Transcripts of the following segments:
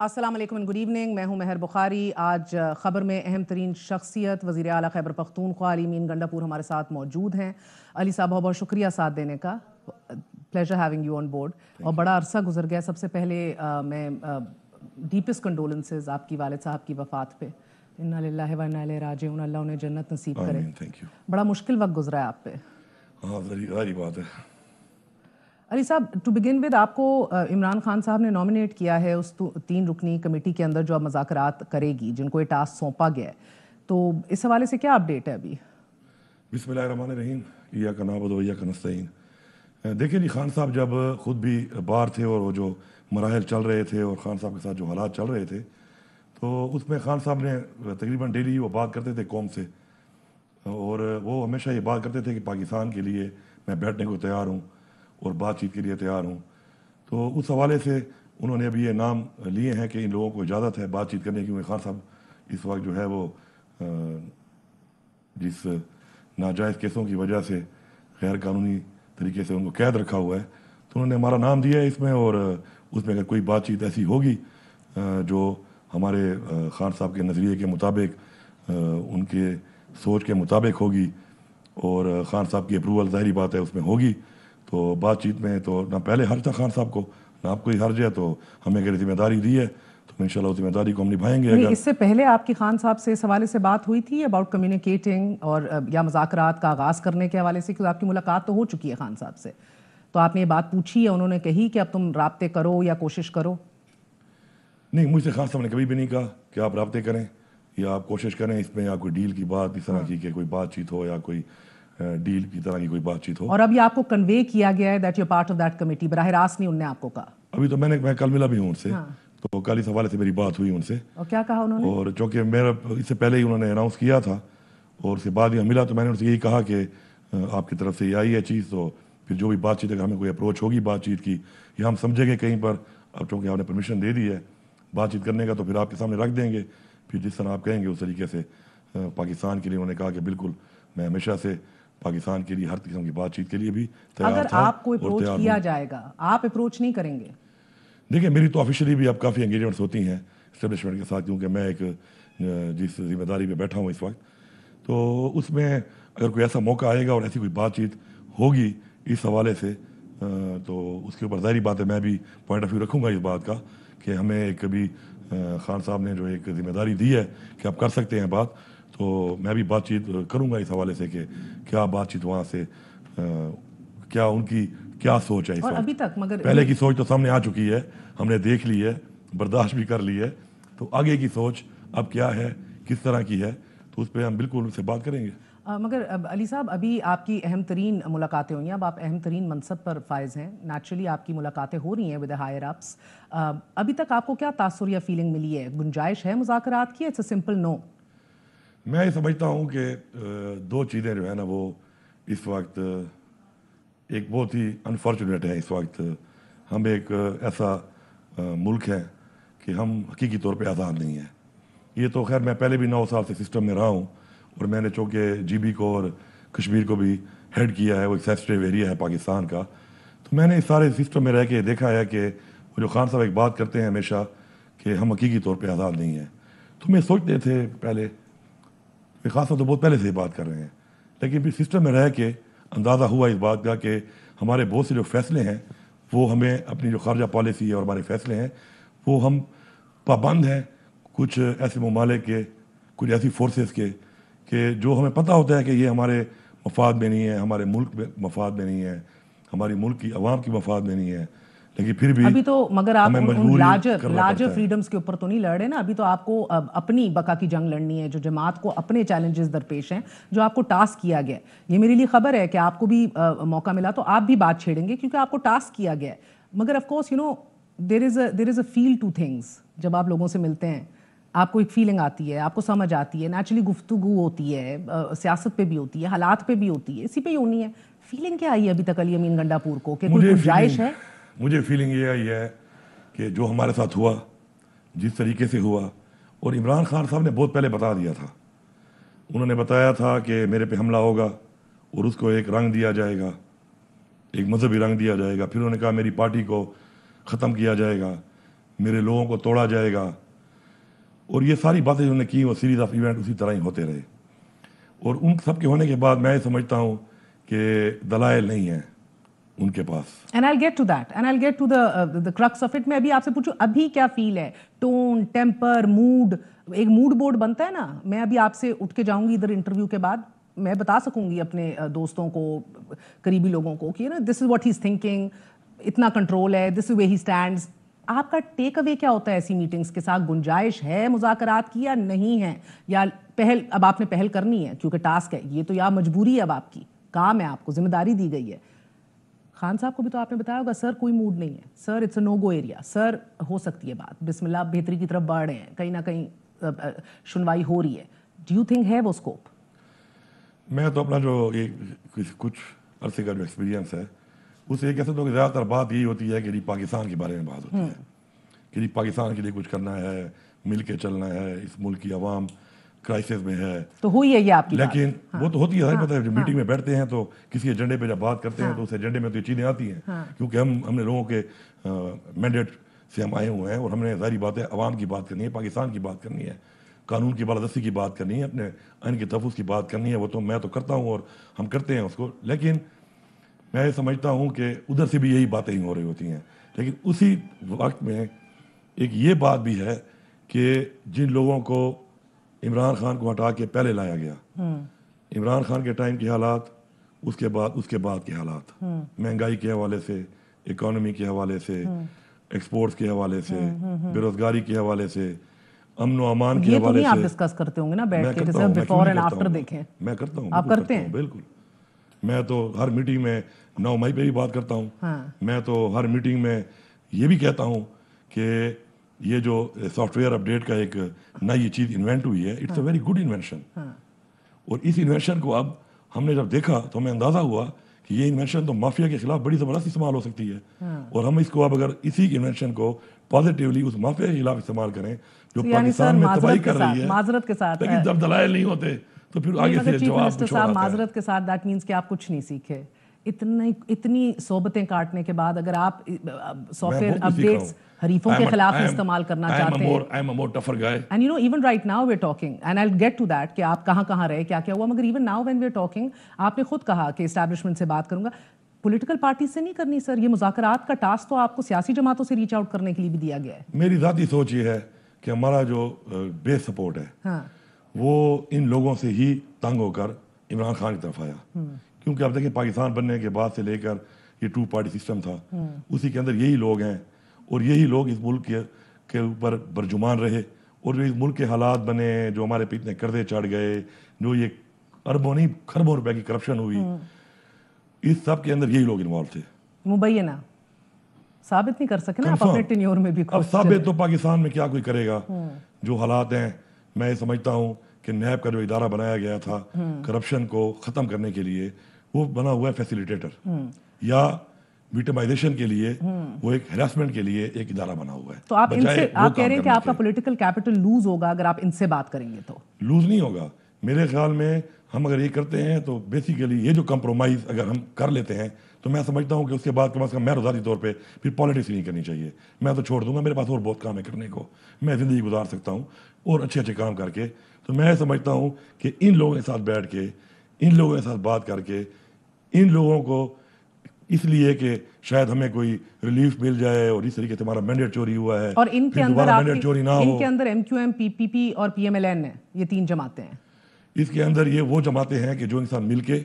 السلام علیکم and good evening. میں ہوں مہر بخاری. آج خبر میں اہم ترین شخصیت وزیر اعلیٰ خیبر پختونخوا علی امین گنڈاپور ہمارے ساتھ موجود ہیں. علی صاحب بہت بہت شکریہ ساتھ دینے کا. Pleasure having you on board. اور بڑا عرصہ گزر گیا. سب سے پہلے میں ڈیپسٹ کنڈولنسز آپ کی والد صاحب کی وفات پہ. انا للہ و انا الیہ راجعون. اللہ انہیں جنت نصیب کرے. بڑا مشکل وقت گزرا ہے آپ پہ. ہاں ظاہری بات ہے. علی صاحب ٹو بگن ود آپ کو عمران خان صاحب نے نامنیٹ کیا ہے اس 3 رکنی کمیٹی کے اندر جو اب مذاکرات کرے گی، جن کو یہ ٹاسک سونپا گیا ہے، تو اس حوالے سے کیا اپڈیٹ ہے ابھی؟ بسم اللہ الرحمن الرحیم. ایاک نعبد و ایاک نستعین. دیکھیں جی، خان صاحب جب خود بھی باہر تھے اور وہ جو مراحل چل رہے تھے اور خان صاحب کے ساتھ جو حالات چل رہے تھے، تو اس میں خان صاحب نے تقریباً ڈیلی وہ بات کرتے تھے قوم سے، اور وہ ہمیشہ یہ بات کرتے تھے کہ پاکستان کے لیے میں بیٹھنے کو تیار ہوں اور بات چیت کے لیے تیار ہوں. تو اس حوالے سے انہوں نے ابھی یہ نام لیے ہیں کہ ان لوگوں کو اجازت ہے بات چیت کرنے کی، کیونکہ خان صاحب اس وقت جو ہے وہ جس ناجائز کیسوں کی وجہ سے غیر قانونی طریقے سے ان کو قید رکھا ہوا ہے، تو انہوں نے ہمارا نام دیا ہے اس میں. اور اس میں اگر کوئی بات چیت ایسی ہوگی جو ہمارے خان صاحب کے نظریے کے مطابق، ان کے سوچ کے مطابق ہوگی، اور خان صاحب کی اپروول ظاہری بات ہے اس میں ہوگی، تو بات چیت میں تو نہ پہلے حرج تھا خان صاحب کو، نہ آپ کو ہی حرج ہے. تو ہمیں اگر ذمہ داری دی ہے تو انشاءاللہ اس ذمہ داری کو ہم نبھائیں گے. اس سے پہلے آپ کی خان صاحب سے اس حوالے سے بات ہوئی تھی اباؤٹ کمیونیکیٹنگ اور یا مذاکرات کا آغاز کرنے کے حوالے سے؟ کیونکہ آپ کی ملاقات تو ہو چکی ہے خان صاحب سے، تو آپ نے یہ بات پوچھی ہے، انہوں نے کہی کہ اب تم رابطے کرو یا کوشش کرو؟ نہیں، مجھ سے خان صاحب نے کبھی بھی نہیں کہا کہ آپ رابطے کریں یا آپ کوشش کریں اس میں، یا کوئی ڈیل کی بات اس طرح کی کہ کوئی بات چیت ہو یا کوئی ڈیل کی طرح کی کوئی بات چیت ہو. اور ابھی آپ کو کنوے کیا گیا ہے that you part of that committee? براہ راست نہیں انہوں نے آپ کو کہا؟ ابھی تو میں کل ملا بھی ہوں ان سے، تو کل اس حوالے سے میری بات ہوئی ان سے. اور کیا کہا انہوں نے؟ اور چونکہ میرا اس سے پہلے ہی انہوں نے اناؤنس کیا تھا اور اس کے بعد ہی ملا، تو میں نے ان سے یہی کہا کہ آپ کی طرف سے یہ آئی ہے چیز، تو پھر جو بھی بات چیت ہے ہمیں کوئی اپروچ ہوگی بات چیت کی یا ہم سمجھیں گے کہیں پر، اب چونکہ آپ نے پرمیشن دے دی ہے بات چیت کرنے کا، تو پھر آپ کے سامنے رکھ دیں گے. پھر جس طرح آپ کہیں گے اس طریقے سے پاکستان کے لیے انہوں نے کہا کہ بالکل میں ہمیشہ سے پاکستان کے لیے ہر قسم کی بات چیت کے لیے بھی تیار تھا. اگر آپ کو اپروچ کیا جائے گا، آپ اپروچ نہیں کریں گے؟ دیکھیں، میری تو آفیشلی بھی اب کافی انگیجمنٹس ہوتی ہیں اسٹیبلشمنٹ کے ساتھ، کیونکہ میں ایک جس ذمہ داری پہ بیٹھا ہوں اس وقت، تو اس میں اگر کوئی ایسا موقع آئے گا اور ایسی کوئی بات چیت ہوگی اس حوالے سے، تو اس کے اوپر ظاہری بات ہے میں بھی پوائنٹ آف ویو رکھوں گا اس بات کا کہ ہمیں کبھی خان صاحب نے جو ایک ذمہ داری دی ہے کہ آپ کر سکتے ہیں بات، تو میں بھی بات چیت کروں گا اس حوالے سے کہ کیا بات چیت وہاں سے کیا ان کی کیا سوچ ہے اس اور وقت. ابھی تک مگر پہلے کی سوچ تو سامنے آ چکی ہے، ہم نے دیکھ لی ہے، برداشت بھی کر لی ہے، تو آگے کی سوچ اب کیا ہے، کس طرح کی ہے، تو اس پہ ہم بالکل ان سے بات کریں گے. مگر علی صاحب ابھی آپ کی اہم ترین ملاقاتیں ہوئی ہیں، اب آپ اہم ترین منصب پر فائز ہیں، نیچرلی آپ کی ملاقاتیں ہو رہی ہیں ود ہائر اپس. ابھی تک آپ کو کیا تاثر یا فیلنگ ملی ہے؟ گنجائش ہے مذاکرات کی؟ اٹس اے سمپل نو؟ میں یہ سمجھتا ہوں کہ 2 چیزیں جو ہے نا وہ اس وقت ایک بہت ہی انفارچونیٹ ہے. اس وقت ہم ایک ایسا ملک ہے کہ ہم حقیقی طور پہ آزاد نہیں ہیں. یہ تو خیر میں پہلے بھی 9 سال سے سسٹم میں رہا ہوں، اور میں نے چونکہ جی بی کو اور کشمیر کو بھی ہیڈ کیا ہے، وہ ایک سینسٹیو ایریا ہے پاکستان کا، تو میں نے اس سارے سسٹم میں رہ کے دیکھا ہے کہ وہ جو خان صاحب ایک بات کرتے ہیں ہمیشہ کہ ہم حقیقی طور پہ آزاد نہیں ہیں. تو میں سوچتے تھے پہلے خان صاحب تو بہت پہلے سے ہی بات کر رہے ہیں، لیکن پھر سسٹم میں رہ کے اندازہ ہوا اس بات کا کہ ہمارے بہت سے جو فیصلے ہیں وہ ہمیں اپنی جو خارجہ پالیسی ہے اور ہمارے فیصلے ہیں وہ ہم پابند ہیں کچھ ایسے ممالک کے، کچھ ایسی فورسز کے کہ جو ہمیں پتہ ہوتا ہے کہ یہ ہمارے مفاد میں نہیں ہے، ہمارے ملک میں مفاد میں نہیں ہے، ہماری ملک کی عوام کی مفاد میں نہیں ہے، لیکن پھر بھی ابھی تو مگر آپ ان لارجر ہے. فریڈمز کے اوپر تو نہیں لڑ رہے نا. ابھی تو آپ کو اپنی بقا کی جنگ لڑنی ہے، جو جماعت کو اپنے چیلنجز درپیش ہیں، جو آپ کو ٹاسک کیا گیا ہے. یہ میرے لیے خبر ہے کہ آپ کو بھی موقع ملا تو آپ بھی بات چھیڑیں گے کیونکہ آپ کو ٹاسک کیا گیا ہے. مگر of course you know there is a fail to things. جب آپ لوگوں سے ملتے ہیں آپ کو ایک فیلنگ آتی ہے، آپ کو سمجھ آتی ہے، نیچرلی گفتگو ہوتی ہے، سیاست پہ بھی ہوتی ہے، حالات پہ بھی ہوتی ہے، اسی پہ ہی ہونی ہے. فیلنگ کیا آئی ہے ابھی تک علی امین گنڈاپور کو کہ کوئی گنجائش ہے؟ مجھے فیلنگ یہ آئی ہے کہ جو ہمارے ساتھ ہوا، جس طریقے سے ہوا، اور عمران خان صاحب نے بہت پہلے بتا دیا تھا، انہوں نے بتایا تھا کہ میرے پہ حملہ ہوگا اور اس کو ایک رنگ دیا جائے گا، ایک مذہبی رنگ دیا جائے گا. پھر انہوں نے کہا میری پارٹی کو ختم کیا جائے گا، میرے لوگوں کو توڑا جائے گا، اور یہ ساری باتیں انہوں نے کی، وہ سیریز آف ایونٹ اسی طرح ہی ہوتے رہے. اور ان سب کے ہونے کے بعد میں یہ سمجھتا ہوں کہ دلائل نہیں ہیں ان کے پاس. And I'll get to that. And I'll get to the crux of it. میں ابھی آپ سے پوچھوں ابھی کیا فیل ہے؟ ٹون، ٹیمپر، موڈ، ایک موڈ بورڈ بنتا ہے نا. میں ابھی آپ سے اٹھ کے جاؤں گی ادھر انٹرویو کے بعد، میں بتا سکوں گی اپنے دوستوں کو، قریبی لوگوں کو کہ نا this is what he is thinking, اتنا کنٹرول ہے، this is way he stands. آپ کا ٹیک اوے کیا ہوتا ہے ایسی میٹنگز کے ساتھ؟ گنجائش ہے مذاکرات کی یا نہیں ہے؟ یا پہل اب آپ نے پہل کرنی ہے کیونکہ ٹاسک ہے یہ، تو یا مجبوری ہے اب آپ کی، کام ہے، آپ کو ذمہ داری دی گئی ہے. خان صاحب کو بھی تو آپ نے بتایا ہوگا سر کوئی موڈ نہیں ہے، sir it's a know go area, سر ہو سکتی ہے بات، بسم اللہ بہتری کی طرف بڑھ رہے ہیں، کہیں نہ کہیں سنوائی ہو رہی ہے. ڈو یو تھنک ہے وہ اسکوپ؟ میں تو اپنا جو کچھ عرصے کا جو ایکسپیرینس ہے اس سے یہ کہہ سکتا ہوں کہ زیادہ تر بات یہی ہوتی ہے کہ جی پاکستان کے بارے میں بات ہوتی ہے کہ جی پاکستان کے لیے کچھ کرنا ہے، مل کے چلنا ہے، اس ملک کی عوام کرائسس میں ہے. تو ہوئی ہے یہ آپ کی بات؟ لیکن وہ تو ہوتی ہے، پتہ ہے جب میٹنگ میں بیٹھتے ہیں تو کسی ایجنڈے پہ جب بات کرتے ہیں تو اس ایجنڈے میں تو یہ چیزیں آتی ہیں کیونکہ ہم نے لوگوں کے مینڈیٹ سے ہم آئے ہوئے ہیں اور ہم نے ظاہری بات ہے عوام کی بات کرنی ہے، پاکستان کی بات کرنی ہے، قانون کی بالادستی کی بات کرنی ہے، اپنے آئین کے تحفظ کی بات کرنی ہے. وہ تو میں تو کرتا ہوں اور ہم کرتے ہیں اس کو. لیکن میں یہ سمجھتا ہوں کہ ادھر سے بھی یہی باتیں ہی ہو رہی ہوتی ہیں. لیکن اسی وقت میں ایک یہ بات بھی ہے کہ جن لوگوں کو عمران خان کو ہٹا کے پہلے لایا گیا، عمران خان کے ٹائم کے حالات، اس کے بعد کے حالات، مہنگائی کے حوالے سے، اکانومی کے حوالے سے، ایکسپورٹس کے حوالے سے، بے روزگاری کے حوالے سے، امن و امان کے حوالے سے. یہ تو نہیں آپ ڈسکس کرتے ہوں گے نا بیٹھ کے، جیسے بیفور اینڈ آفٹر دیکھیں؟ میں کرتا ہوں. آپ کرتے ہیں؟ بالکل. میں تو ہر میٹنگ میں 9 مئی پہ بھی بات کرتا ہوں. میں تو ہر میٹنگ میں یہ بھی کہتا ہوں کہ یہ جو سافٹ ویئر اپڈیٹ کا ایک نئی چیز انوینٹ ہوئی ہے، it's a very good invention. اور اس انوینشن کو اب ہم نے جب دیکھا تو ہمیں اندازہ ہوا کہ یہ انوینشن تو مافیا کے خلاف بڑی زبردست استعمال ہو سکتی ہے. اور ہم اس کو اب اگر اسی انوینشن کو پازیٹیولی اس مافیا کے خلاف استعمال کریں جو پاکستان میں تباہی کر رہی ہے، معذرت کے ساتھ، لیکن جب دلائل نہیں ہوتے تو پھر آگے سے جواب کچھ اور آتا ہے. معذرت کے ساتھ دیٹ مینس کہ آپ کچھ نہیں سیکھے. اتنی صحبتیں کاٹنے کے بعد اگر آپ سافٹ ویئر اپڈیٹس حریفوں کے خلاف استعمال کرنا چاہتے ہیں. I am a more tougher guy. And you know, even right now we're talking, and I'll get to that کہ آپ کہاں رہے، کیا ہوا، مگر even now when we're talking آپ نے خود کہا کہ اسٹیبلشمنٹ سے بات کروں گا. پولیٹیکل پارٹی سے نہیں کرنی سر، یہ مذاکرات کا ٹاسک تو آپ کو سیاسی جماعتوں سے ریچ آؤٹ کرنے کے لیے بھی دیا گیا ہے. میری ذاتی سوچ یہ ہے کہ ہمارا جو بیس سپورٹ ہے وہ ان لوگوں سے ہی تنگ ہو کر عمران خان کی طرف آیا. کیونکہ اب دیکھیں پاکستان بننے کے بعد سے لے کر یہ 2 پارٹی سسٹم تھا، اسی کے اندر یہی لوگ ہیں اور یہی لوگ اس ملک کے اوپر برجمان رہے. اور جو اس ملک کے حالات بنے، جو ہمارے پہ اتنے قرضے چڑھ گئے، جو یہ اربوں نہیں کھربوں روپے کی کرپشن ہوئی، اس سب کے اندر یہی لوگ انوالو تھے. مبینہ ثابت نہیں کر سکے نا آپ اپنے ٹینیور میں بھی. اب ثابت تو پاکستان میں کیا کوئی کرے گا؟ جو حالات ہیں، میں سمجھتا ہوں کہ نیب کا جو ادارہ بنایا گیا تھا کرپشن کو ختم کرنے کے لیے، وہ بنا ہوا ہے فیسیلیٹیٹر، یا وکٹمائزیشن کے لیے وہ ایک ہراسمنٹ کے لیے ایک ادارہ بنا ہوا ہے. تو آپ ان سے آپ کہہ رہے ہیں کہ آپ کا پولیٹیکل کیپٹل لوز ہوگا اگر آپ ان سے بات کریں گے؟ تو لوز نہیں ہوگا میرے خیال میں. ہم اگر یہ کرتے ہیں تو بیسیکلی یہ جو کمپرومائز اگر ہم کر لیتے ہیں تو میں سمجھتا ہوں کہ اس کے بعد کم از کم میں ذاتی طور پہ پھر پالیٹکس نہیں کرنی چاہیے. میں تو چھوڑ دوں گا، میرے پاس اور بہت کام ہے کرنے کو، میں زندگی گزار سکتا ہوں اور اچھے کام کر کے. تو میں سمجھتا ہوں کہ ان لوگوں کے ساتھ بیٹھ کے، ان لوگوں کے ساتھ بات کر کے، ان لوگوں کو اس لیے کہ شاید ہمیں کوئی ریلیف مل جائے اور اس طریقے سے ہمارا مینڈیٹ چوری ہوا ہے، اور ان کے اندر مینڈیٹ چوری نہ ہو. ان کے اندر ایم کیو ایم، پی پی پی اور پی ایم ایل این ہے، یہ 3 جماعتیں ہیں. اس کے اندر یہ وہ جماعتیں ہیں کہ جو انسان مل کے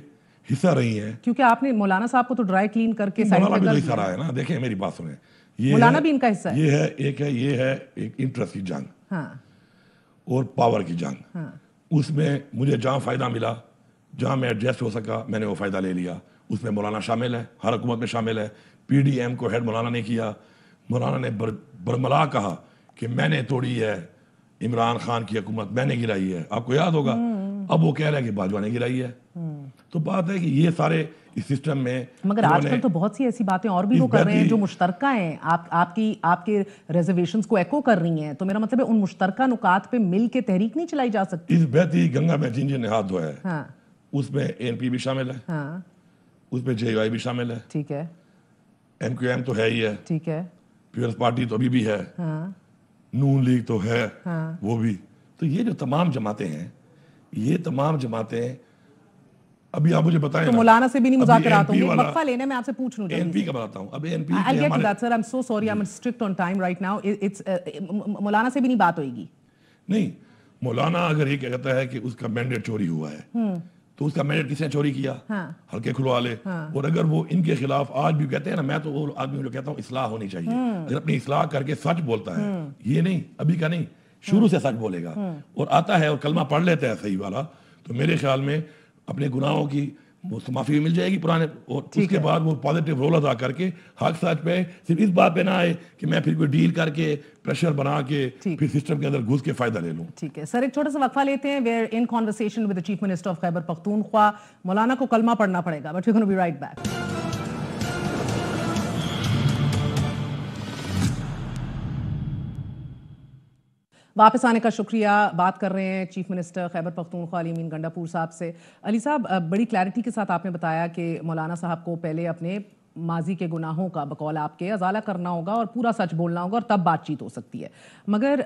حصہ رہی ہیں. کیونکہ آپ نے مولانا صاحب کو تو ڈرائی کلین کر کے مولانا بھی حصہ رہا ہے نا. دیکھیں میری بات سنیں، مولانا بھی ان کا حصہ ہے. یہ ہے ایک انٹرسٹ کی جنگ اور پاور کی جنگ. اس میں مجھے جہاں فائدہ ملا، جہاں میں ایڈجسٹ ہو سکا، میں نے وہ فائدہ لے لیا. اس میں مولانا شامل ہے، ہر حکومت میں شامل ہے. پی ڈی ایم کو ہیڈ مولانا نے کیا. مولانا نے برملا کہا کہ میں نے توڑی ہے عمران خان کی حکومت، میں نے گرائی ہے. آپ کو یاد ہوگا. اب وہ کہہ رہا ہے کہ باجوہ نے گرائی ہے. تو بات ہے کہ یہ سارے اس سسٹم میں، مگر آج کل تو بہت سی ایسی باتیں اور بھی وہ کر رہے ہیں جو مشترکہ ہیں، آپ کے ریزرویشنز کو ایکو کر رہی ہیں. تو میرا مطلب ہے ان مشترکہ نکات پہ مل کے تحریک نہیں چلائی جا سکتی. اس بہتی گنگا میں جن نے ہاتھ دھویا ہے اس میں اے این پی بھی شامل ہے، اس میں جے یو آئی بھی شامل ہے. ٹھیک ہے. ایم کیو ایم تو ہے ہی ہے. ٹھیک ہے. پیپلز پارٹی تو ابھی بھی ہے, نون لیگ تو ہے وہ بھی. تو یہ جو تمام جماعتیں ہیں, یہ تمام جماعتیں, ابھی آپ مجھے بتائیں تو مولانا سے بھی نہیں مذاکرات ہوں گے. وقفہ لینے میں آپ سے پوچھ لوں این پی کا بتاتا ہوں. اب N P I'll get to that, sir. I'm so sorry. I'm strict on time right now. مولانا سے بھی نہیں بات ہوئے گی. نہیں, مولانا اگر یہ کہتا ہے کہ اس کا مینڈیٹ چوری ہوا ہے تو اس کا مینڈیٹ کس نے چوری کیا؟ ہلکے کھلوا لے. اور اگر وہ ان کے خلاف آج بھی کہتے ہیں نا, میں تو وہ آدمی جو کہتا ہوں اصلاح ہونی چاہیے, اگر اپنی اصلاح کر کے سچ بولتا ہے, یہ نہیں ابھی کا نہیں, شروع سے سچ بولے گا اور آتا ہے اور کلمہ پڑھ لیتا ہے صحیح والا, تو میرے خیال میں اپنے گناہوں کی معافی بھی مل جائے گی پرانے, اور اس کے بعد وہ پازیٹیو رول ادا کر کے حق سچ پہ, صرف اس بات پہ نہ آئے کہ میں پھر کوئی ڈیل کر کے پریشر بنا کے پھر سسٹم کے اندر گھس کے فائدہ لے لوں. ٹھیک ہے سر, ایک چھوٹا سا وقفہ لیتے ہیں. We're in conversation with the chief minister of Khyber Pakhtunkhwa. مولانا کو کلمہ پڑھنا پڑے گا, but we gonna be right back. واپس آنے کا شکریہ. بات کر رہے ہیں چیف منسٹر خیبر پختونخوا علی امین گنڈاپور صاحب سے. علی صاحب, بڑی کلیئرٹی کے ساتھ آپ نے بتایا کہ مولانا صاحب کو پہلے اپنے ماضی کے گناہوں کا بقول آپ کے ازالہ کرنا ہوگا اور پورا سچ بولنا ہوگا, اور تب بات چیت ہو سکتی ہے. مگر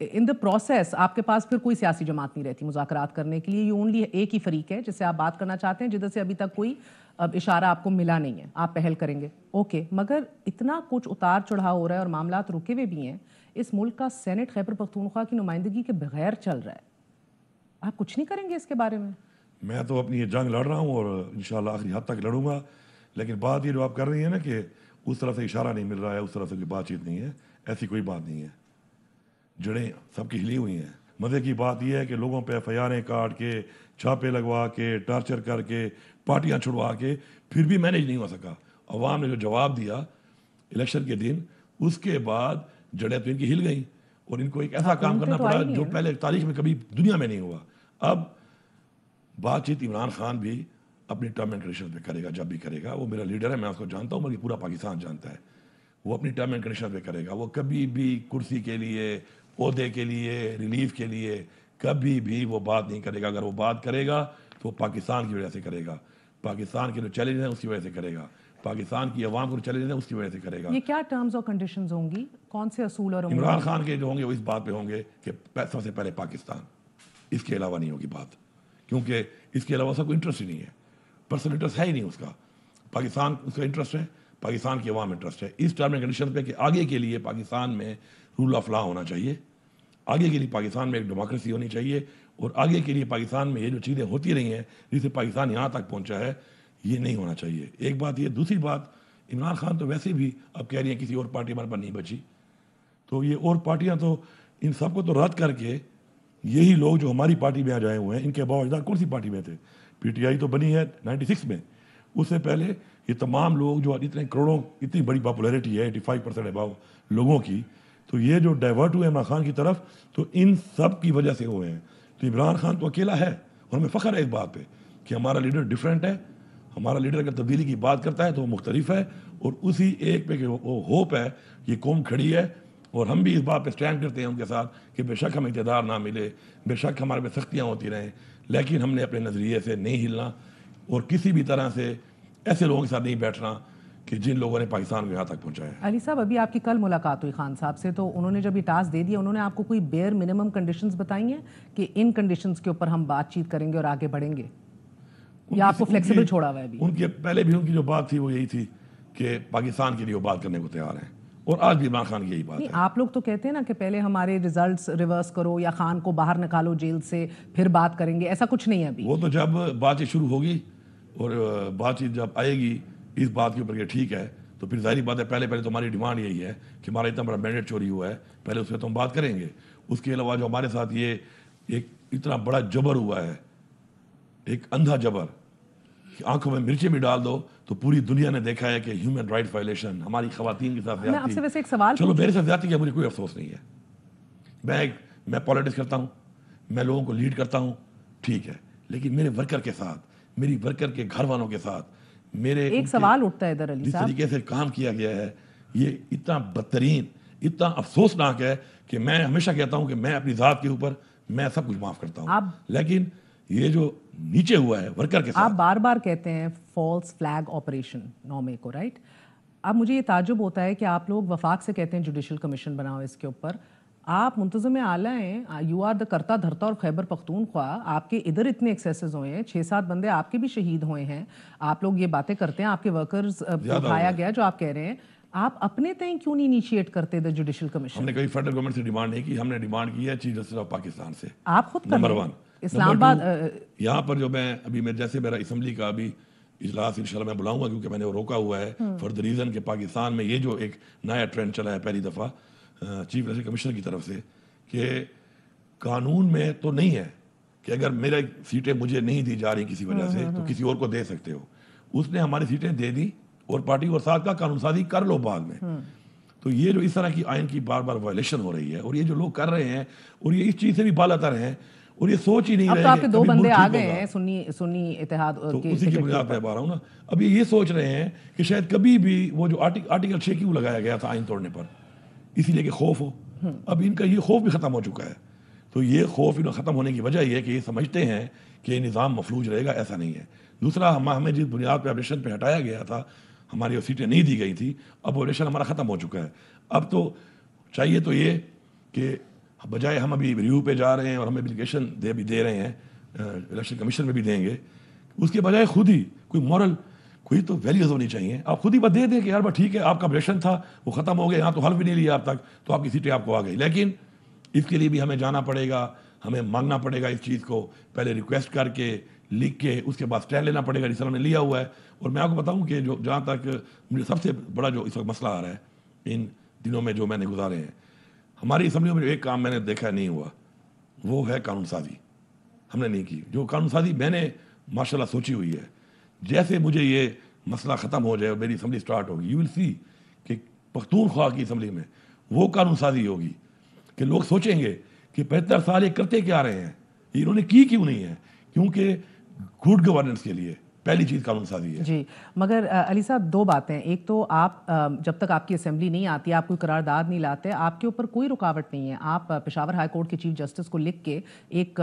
ان دا پروسیس آپ کے پاس پھر کوئی سیاسی جماعت نہیں رہتی مذاکرات کرنے کے لیے. یہ اونلی ایک ہی فریق ہے جس سے آپ بات کرنا چاہتے ہیں, جدھر سے ابھی تک کوئی اشارہ آپ کو ملا نہیں ہے. آپ پہل کریں گے, اوکے, مگر اتنا کچھ اتار چڑھاؤ ہو رہا ہے اور معاملات رکے ہوئے بھی ہیں. اس ملک کا سینٹ خیبر پختونخوا کی نمائندگی کے بغیر چل رہا ہے. آپ کچھ نہیں کریں گے اس کے بارے میں؟ میں تو اپنی یہ جنگ لڑ رہا ہوں اور انشاءاللہ آخری حد تک لڑوں گا. لیکن بات یہ جو آپ کر رہی ہیں نا کہ اس طرح سے اشارہ نہیں مل رہا ہے, اس طرح سے کوئی بات چیت نہیں ہے, ایسی کوئی بات نہیں ہے. جڑیں سب کی ہلی ہوئی ہیں. مزے کی بات یہ ہے کہ لوگوں پہ ایف آئی آریں کاٹ کے, چھاپے لگوا کے, ٹارچر کر کے, پارٹیاں چھڑوا کے پھر بھی مینیج نہیں ہو سکا. عوام نے جو جواب دیا الیکشن کے دن, اس کے بعد جڑیں تو ان کی ہل گئیں اور ان کو ایک ایسا کام کرنا پڑا جو پہلے تاریخ میں کبھی دنیا میں نہیں ہوا. اب بات چیت عمران خان بھی اپنی ٹرم اینڈ کنڈیشن پہ کرے گا, جب بھی کرے گا. وہ میرا لیڈر ہے, میں اس کو جانتا ہوں, بلکہ پورا پاکستان جانتا ہے. وہ اپنی ٹرم اینڈ کنڈیشن پہ کرے گا. وہ کبھی بھی کرسی کے لیے, عہدے کے لیے, ریلیف کے لیے کبھی بھی وہ بات نہیں کرے گا. اگر وہ بات کرے گا تو وہ پاکستان کی وجہ سے کرے گا, پاکستان کے جو چیلنج ہیں اس کی وجہ سے کرے گا, پاکستان کی عوام کو جو چیلنج ہیں اس کی وجہ سے کرے گا. یہ کیا ٹرمز اور کنڈیشنز ہوں گی, کون سے اصول اور عمران خان کے جو ہوں گے وہ اس بات پہ ہوں گے کہ سب سے پہلے پاکستان, اس کے علاوہ نہیں ہوگی بات, کیونکہ اس کے علاوہ سب کو انٹرسٹ ہی نہیں ہے. پرسنل انٹرسٹ ہے ہی نہیں اس کا. پاکستان اس کا انٹرسٹ ہے, پاکستان کی عوام انٹرسٹ ہے اس ٹرم اینڈ کنڈیشن پہ کہ آگے کے لیے پاکستان میں رول آف لا ہونا چاہیے, آگے کے لیے پاکستان میں ایک ڈیموکریسی ہونی چاہیے, اور آگے کے لیے پاکستان میں یہ جو چیزیں ہوتی رہی ہیں جس سے پاکستان یہاں تک پہنچا ہے, یہ نہیں ہونا چاہیے. ایک بات یہ. دوسری بات, عمران خان تو ویسے بھی اب کہہ رہی ہیں کسی اور پارٹی ہمارے پاس نہیں بچی, تو یہ اور پارٹیاں تو ان سب کو تو رد کر کے یہی لوگ جو ہماری پارٹی میں آ جائے ہوئے ہیں, ان کے باوجود کون سی پارٹی میں تھے؟ پی ٹی آئی تو بنی ہے 96 میں, اس سے پہلے یہ تمام لوگ جو اتنے کروڑوں, اتنی بڑی پاپولیرٹی ہے 85% اباؤ لوگوں کی, تو یہ جو ڈائیورٹ ہوئے عمران خان کی طرف تو ان سب کی وجہ سے ہوئے ہیں. تو عمران خان تو اکیلا ہے, اور ہمیں فخر ہے اس بات پہ کہ ہمارا لیڈر ڈفرینٹ ہے. ہمارا لیڈر اگر تبدیلی کی بات کرتا ہے تو وہ مختلف ہے, اور اسی ایک پہ کہ وہ ہوپ ہے, یہ قوم کھڑی ہے. اور ہم بھی اس بات پہ اسٹینڈ کرتے ہیں ان کے ساتھ کہ بے شک ہمیں اقتدار نہ ملے, بے شک ہمارے پہ سختیاں ہوتی رہیں, لیکن ہم نے اپنے نظریے سے نہیں ہلنا, اور کسی بھی طرح سے ایسے لوگوں کے ساتھ نہیں بیٹھنا کہ جن لوگوں نے پاکستان کو یہاں تک پہنچایا ہے. علی صاحب, ابھی آپ کی کل ملاقات ہوئی خان صاحب سے, تو انہوں نے جب یہ ٹاسک دے دیا, انہوں نے آپ کو کوئی بیئر منیمم کنڈیشنز بتائی ہیں کہ ان کنڈیشنز کے اوپر ہم بات چیت کریں گے اور آگے بڑھیں گے, یا آپ کو فلیکسیبل چھوڑا ہوا ہے؟ ان کی پہلے بھی ان کی جو بات تھی وہ یہی تھی کہ پاکستان کے لیے وہ بات کرنے کو تیار ہیں, اور آج بھی عمران خان کی یہی بات ہے. آپ لوگ تو کہتے ہیں نا کہ پہلے ہمارے ریزلٹس ریورس کرو یا خان کو باہر نکالو جیل سے, پھر بات کریں گے. ایسا کچھ نہیں ہے ابھی. وہ تو جب بات چیت شروع ہوگی اور بات چیت جب آئے گی اس بات کے اوپر کہ ٹھیک ہے, تو پھر ظاہری بات ہے پہلے تو ہماری ڈیمانڈ یہی ہے کہ ہمارا اتنا بڑا مینڈیٹ چوری ہوا ہے, پہلے اس پہ تو ہم بات کریں گے. اس کے علاوہ جو ہمارے ساتھ یہ ایک اتنا بڑا جبر ہوا ہے, ایک اندھا جبر, آنکھوں میں مرچیں بھی ڈال دو تو پوری دنیا نے دیکھا ہے کہ ہیومن رائٹ وائلیشن, ہماری خواتین کے ساتھ میں آپ سے ویسے ایک سوال چلو میرے ساتھ زیادتی کا مجھے کوئی افسوس نہیں ہے, میں پالیٹکس کرتا ہوں, میں لوگوں کو لیڈ کرتا ہوں, ٹھیک ہے, لیکن میرے ورکر کے ساتھ, میری ورکر کے گھر والوں کے ساتھ میرے ایک سوال اٹھتا ہے ادھر علی صاحب, جس طریقے سے کام کیا گیا ہے یہ اتنا بدترین, اتنا افسوسناک ہے کہ میں ہمیشہ کہتا ہوں کہ میں اپنی ذات کے اوپر میں سب کچھ معاف کرتا ہوں, لیکن یہ جو نیچے ہوا ہے ورکر کے ساتھ. آپ بار بار کہتے ہیں فالس فلیگ آپریشن نامے کو, رائٹ؟ اب مجھے یہ تعجب ہوتا ہے کہ آپ لوگ وفاق سے کہتے ہیں جوڈیشل کمیشن بناؤ اس کے اوپر. آپ منتظم اعلیٰ ہیں, یو آر دا کرتا دھرتا اور خیبر پختونخوا, آپ کے ادھر اتنے ایکسیسز ہوئے ہیں, 6-7 بندے آپ کے بھی شہید ہوئے ہیں. آپ لوگ یہ باتیں کرتے ہیں, آپ کے ورکرز کو اٹھایا گیا جو آپ کہہ رہے ہیں. آپ اپنے تئیں کیوں نہیں انیشیٹ کرتے دا جوڈیشل کمیشن؟ ہم نے کبھی فیڈرل گورنمنٹ سے ڈیمانڈ نہیں کی, ہم نے ڈیمانڈ کی ہے چیف جسٹس آف پاکستان سے. آپ خود نمبر 1. اسلام آباد یہاں پر جو میں ابھی جیسے میرا اسمبلی کا ابھی اجلاس انشاءاللہ میں بلاؤں گا, کیونکہ میں نے وہ روکا ہوا ہے فار دا ریزن کہ پاکستان میں یہ جو ایک نیا ٹرینڈ چلا ہے پہلی دفعہ چیف الیکشن کمیشنر کی طرف سے, کہ قانون میں تو نہیں ہے کہ اگر میرے سیٹیں مجھے نہیں دی جا رہی کسی وجہ سے تو کسی اور کو دے سکتے ہو. اس نے ہماری سیٹیں دے دی اور پارٹی اور ساتھ کا قانون سازی کر لو بعد میں. تو یہ جو اس طرح کی آئین کی بار بار وائلیشن ہو رہی ہے, اور یہ جو لوگ کر رہے ہیں, اور یہ اس چیز سے بھی بالاتر ہیں, اور یہ سوچ ہی نہیں رہے. اب تو آپ کے 2 بندے آ گئے ہیں سنی اتحاد کے, اسی کی بنیاد پہ بتا رہا ہوں نا. اب یہ سوچ رہے ہیں کہ شاید کبھی بھی وہ جو آرٹیکل 6 کیوں لگایا گیا تھا آئین توڑنے پر, اسی لیے کہ خوف ہو. اب ان کا یہ خوف بھی ختم ہو چکا ہے. تو یہ خوف انہیں ختم ہونے کی وجہ یہ ہے کہ یہ سمجھتے ہیں کہ یہ نظام مفلوج رہے گا. ایسا نہیں ہے. دوسرا, ہمیں جس بنیاد پہ آپریشن پہ ہٹایا گیا تھا, ہماری وہ سیٹیں نہیں دی گئی تھی, اب آپریشن ہمارا ختم ہو چکا ہے. اب تو چاہیے تو یہ کہ بجائے ہم ابھی ریویو پہ جا رہے ہیں اور ہم اپلیکیشن دے رہے ہیں, الیکشن کمیشن میں بھی دیں گے, اس کے بجائے خود ہی کوئی مورل کوئی تو ویلیوز ہونی چاہیے. آپ خود ہی بس دے دیں کہ یار بس ٹھیک ہے, آپ کا آپریشن تھا وہ ختم ہو گیا, یہاں تو حل بھی نہیں لیا اب تک, تو آپ کی سیٹیں آپ کو آ گئی. لیکن اس کے لیے بھی ہمیں جانا پڑے گا, ہمیں مانگنا پڑے گا اس چیز کو, پہلے ریکویسٹ کر کے لکھ کے, اس کے بعد اسٹینڈ لینا پڑے گا جس طرح ہم نے لیا ہوا ہے. اور میں آپ کو بتاؤں کہ جو جہاں تک مجھے سب سے بڑا جو اس وقت مسئلہ آ رہا ہے ان دنوں میں جو میں نے گزارے ہیں, ہماری اسمبلیوں میں ایک کام میں نے دیکھا نہیں ہوا, وہ ہے قانون سازی. ہم نے نہیں کی. جو قانون سازی میں نے ماشاء اللہ سوچی ہوئی ہے, جیسے مجھے یہ مسئلہ ختم ہو جائے اور میری اسمبلی اسٹارٹ ہوگی, یو ول سی کہ پختونخوا کی اسمبلی میں وہ قانون سازی ہوگی کہ لوگ سوچیں گے کہ 75 سال یہ کرتے کیا رہے ہیں, انہوں نے کی کیوں نہیں ہے. کیونکہ گڈ گورننس کے لیے پہلی چیز قانون سازی ہے. جی, مگر علی صاحب 2 باتیں. ایک تو آپ جب تک آپ کی اسمبلی نہیں آتی, آپ کوئی قرارداد نہیں لاتے, آپ کے اوپر کوئی رکاوٹ نہیں ہے. آپ پشاور ہائی کورٹ کے چیف جسٹس کو لکھ کے ایک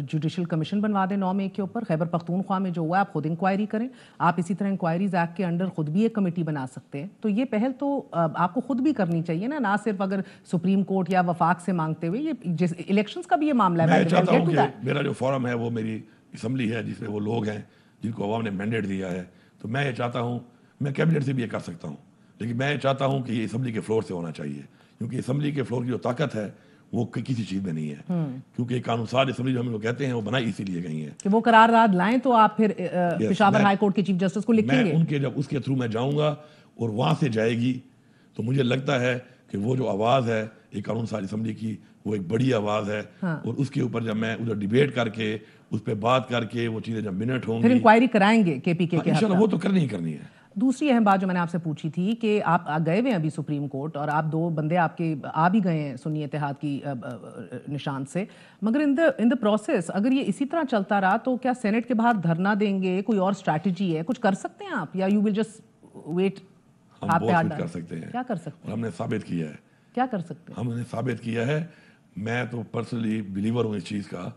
جوڈیشل کمیشن بنوا دیں 9 مئی کے اوپر. خیبر پختونخوا میں جو ہوا ہے آپ خود انکوائری کریں. آپ اسی طرح انکوائریز ایکٹ کے انڈر خود بھی ایک کمیٹی بنا سکتے ہیں. تو یہ پہل تو آپ کو خود بھی کرنی چاہیے نا, نہ صرف اگر سپریم کورٹ یا وفاق سے مانگتے ہوئے. یہ الیکشنز کا بھی یہ معاملہ ہے. میں چاہتا ہوں کہ میرا جو فورم ہے وہ میری اسمبلی ہے, جس میں وہ لوگ ہیں جن کو عوام نے مینڈیٹ دیا ہے. تو میں یہ چاہتا ہوں, میں کیبنٹ سے بھی یہ کر سکتا ہوں, لیکن میں یہ چاہتا ہوں کہ یہ اسمبلی کے فلور سے ہونا چاہیے, کیونکہ اسمبلی کے فلور کی جو طاقت ہے وہ کسی چیز میں نہیں ہے. کیونکہ قانون ساز اسمبلی جو ہم لوگ کہتے ہیں وہ بنائی اسی لیے گئی ہے کہ وہ قرارداد لائیں, تو آپ پھر پشاور ہائی کورٹ کے چیف جسٹس کو لکھیں گے. میں ان کے جب اس کے تھرو میں جاؤں گا اور وہاں سے جائے گی, تو مجھے لگتا ہے کہ وہ جو آواز ہے ایک قانون ساز اسمبلی کی, وہ ایک بڑی آواز ہے. اور اس کے اوپر جب میں ادھر ڈیبیٹ کر کے اس پہ بات کر کے وہ چیزیں جب منٹ ہوں گی, پھر انکوائری کرائیں گے کے پی کے کے. انشاءاللہ وہ تو کرنی ہی کرنی ہے. دوسری اہم بات جو میں نے آپ سے پوچھی تھی کہ آپ گئے ہوئے ہیں ابھی سپریم کورٹ, اور آپ 2 بندے آپ کے آ بھی گئے ہیں سنی اتحاد کی نشان سے, مگر ان دا پروسیس اگر یہ اسی طرح چلتا رہا تو کیا سینٹ کے باہر دھرنا دیں گے؟ کوئی اور اسٹریٹجی ہے, کچھ کر سکتے ہیں آپ, یا یو ول جسٹ ویٹ؟ ہم بہت کچھ کر سکتے ہیں. کیا کر سکتے ہیں؟ ہم نے ثابت کیا ہے. کیا کر سکتے ہیں؟ ہم نے ثابت کیا ہے. میں تو پرسنلی بلیور ہوں اس چیز کا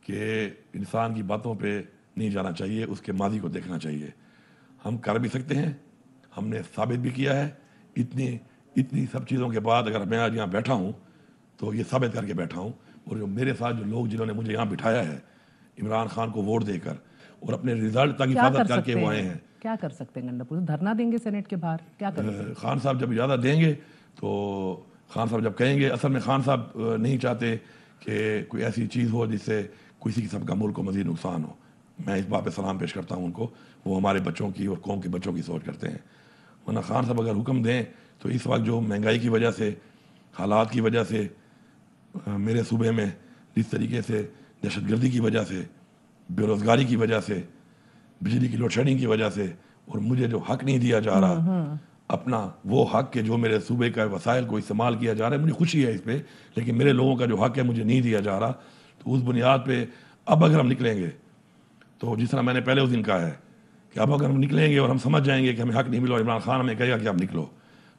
کہ انسان کی باتوں پہ نہیں جانا چاہیے, اس کے ماضی کو دیکھنا چاہیے. ہم کر بھی سکتے ہیں, ہم نے ثابت بھی کیا ہے. اتنی سب چیزوں کے بعد اگر میں آج یہاں بیٹھا ہوں تو یہ ثابت کر کے بیٹھا ہوں. اور جو میرے ساتھ جو لوگ جنہوں نے مجھے یہاں بٹھایا ہے عمران خان کو ووٹ دے کر اور اپنے رزلٹ تک حفاظت کر کے وہ آئے ہیں, کیا کر سکتے ہیں؟ گنڈا پور دھرنا دیں گے سینٹ کے باہر؟ کیا کریں گے؟ خان صاحب جب اجازت دیں گے تو خان صاحب جب کہیں گے. اصل میں خان صاحب نہیں چاہتے کہ کوئی ایسی چیز ہو جس سے کسی قسم کا ملک کو مزید نقصان ہو. میں اس بات پہ سلام پیش کرتا ہوں ان کو, وہ ہمارے بچوں کی اور قوم کے بچوں کی سوچ کرتے ہیں. ورنہ خان صاحب اگر حکم دیں تو اس وقت جو مہنگائی کی وجہ سے, حالات کی وجہ سے, میرے صوبے میں جس طریقے سے دہشت گردی کی وجہ سے, بے روزگاری کی وجہ سے, بجلی کی لوڈ شیڈنگ کی وجہ سے, اور مجھے جو حق نہیں دیا جا رہا اپنا, وہ حق کے جو میرے صوبے کا وسائل کو استعمال کیا جا رہا ہے, مجھے خوشی ہے اس پہ, لیکن میرے لوگوں کا جو حق ہے مجھے نہیں دیا جا رہا. تو اس بنیاد پہ اب اگر ہم نکلیں گے تو جس طرح میں نے پہلے اس دن کہا ہے کہ اب اگر ہم نکلیں گے اور ہم سمجھ جائیں گے کہ ہمیں حق نہیں ملا, عمران خان ہمیں کہے گا کہ آپ نکلو,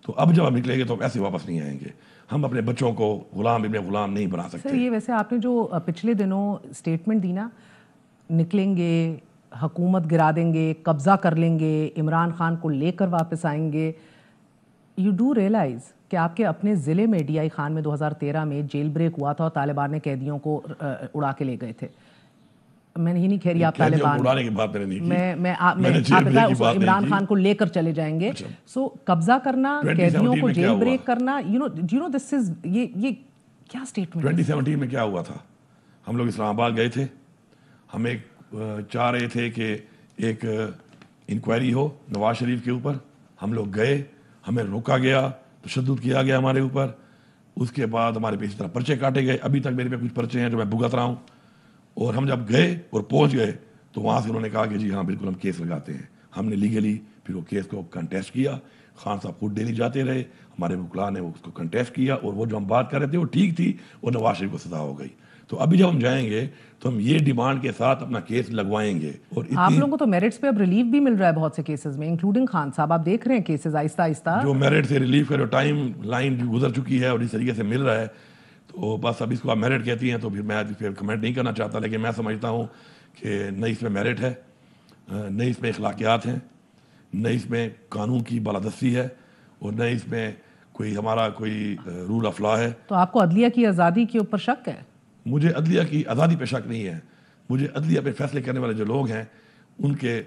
تو اب جب ہم نکلیں گے تو ہم ایسے واپس نہیں آئیں گے. ہم اپنے بچوں کو غلام ابن غلام نہیں بنا سکتے. سر یہ ویسے آپ نے جو پچھلے دنوں اسٹیٹمنٹ دی نا, نکلیں گے, حکومت گرا دیں گے, قبضہ کر لیں گے, عمران خان کو لے کر واپس آئیں گے, یو ڈو ریئلائز کہ آپ کے اپنے ضلع میں ڈی آئی خان میں 2013 میں جیل بریک ہوا تھا اور طالبان نے قیدیوں کو اڑا کے لے گئے تھے. میں نہیں نہیں کہہ رہی آپ طالبان اڑانے کی بات میں نے نہیں کی. میں آپ عمران خان کو لے کر چلے جائیں گے. سو قبضہ کرنا, قیدیوں کو جیل بریک کرنا, ڈو یو نو دس از یہ کیا اسٹیٹمنٹ. 2017 میں کیا ہوا تھا, ہم لوگ اسلام آباد گئے تھے, ہم ایک چاہ رہے تھے کہ ایک انکوائری ہو نواز شریف کے اوپر. ہم لوگ گئے, ہمیں روکا گیا, تشدد کیا گیا ہمارے اوپر. اس کے بعد ہمارے پہ اس طرح پرچے کاٹے گئے. ابھی تک میرے پہ کچھ پرچے ہیں جو میں بھگت رہا ہوں. اور ہم جب گئے اور پہنچ گئے تو وہاں سے انہوں نے کہا کہ جی ہاں بالکل ہم کیس لگاتے ہیں. ہم نے لیگلی پھر وہ کیس کو کنٹیسٹ کیا. خان صاحب خود ڈیلی جاتے رہے, ہمارے وکلاء نے اس کو کنٹیسٹ کیا, اور وہ جو ہم بات کر رہے تھے وہ ٹھیک تھی, اور نواز شریف کو سزا ہو گئی. تو ابھی جب ہم جائیں گے تو ہم یہ ڈیمانڈ کے ساتھ اپنا کیس لگوائیں گے. اور آپ لوگوں کو تو میرٹس پہ اب ریلیف بھی مل رہا ہے بہت سے کیسز میں, انکلوڈنگ خان صاحب. آپ دیکھ رہے ہیں کیسز آہستہ آہستہ جو میرٹ سے ریلیف کا جو ٹائم لائن جو گزر چکی ہے اور اس طریقے سے مل رہا ہے, تو بس اب اس کو آپ میرٹ کہتی ہیں تو پھر میں پھر کمنٹ نہیں کرنا چاہتا. لیکن میں سمجھتا ہوں کہ نہ اس میں میرٹ ہے, نہ اس میں اخلاقیات ہیں, نہ اس میں قانون کی بالادستی ہے, اور نہ اس میں کوئی ہمارا کوئی رول آف لا ہے. تو آپ کو عدلیہ کی آزادی کے اوپر شک ہے؟ مجھے عدلیہ کی آزادی پہ شک نہیں ہے. مجھے عدلیہ پہ فیصلے کرنے والے جو لوگ ہیں ان کے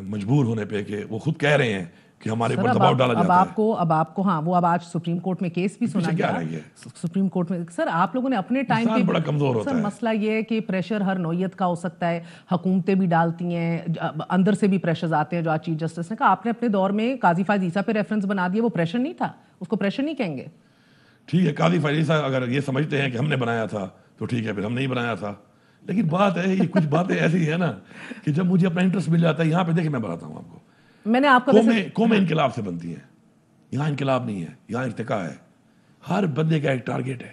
مجبور ہونے پہ, کہ وہ خود کہہ رہے ہیں کہ ہمارے اوپر دباؤ ڈالا جاتا ہے. اب آپ کو ہاں وہ اب آج سپریم کورٹ میں کیس بھی سنا گیا. سپریم کورٹ میں سر آپ لوگوں نے اپنے ٹائم پہ بڑا کمزور ہوتا ہے. سر مسئلہ یہ ہے کہ پریشر ہر نوعیت کا ہو سکتا ہے, حکومتیں بھی ڈالتی ہیں, اندر سے بھی پریشرز آتے ہیں. جو آج چیف جسٹس نے کہا, آپ نے اپنے دور میں قاضی فائز عیسیٰ پہ ریفرنس بنا دیا, وہ پریشر نہیں تھا, اس کو پریشر نہیں کہیں گے. ٹھیک ہے, قاضی فائز عیسیٰ اگر یہ سمجھتے ہیں کہ ہم نے بنایا تھا تو ٹھیک ہے, پھر ہم نہیں بنایا تھا. لیکن بات ہے یہ کچھ باتیں ایسی ہے نا کہ جب مجھے اپنا انٹرسٹ مل جاتا ہے. یہاں پہ دیکھیں میں بتاتا ہوں آپ کو, میں نے آپ کو قومیں انقلاب سے بنتی ہیں. یہاں انقلاب نہیں ہے, یہاں ارتقاء ہے. ہر بندے کا ایک ٹارگیٹ ہے.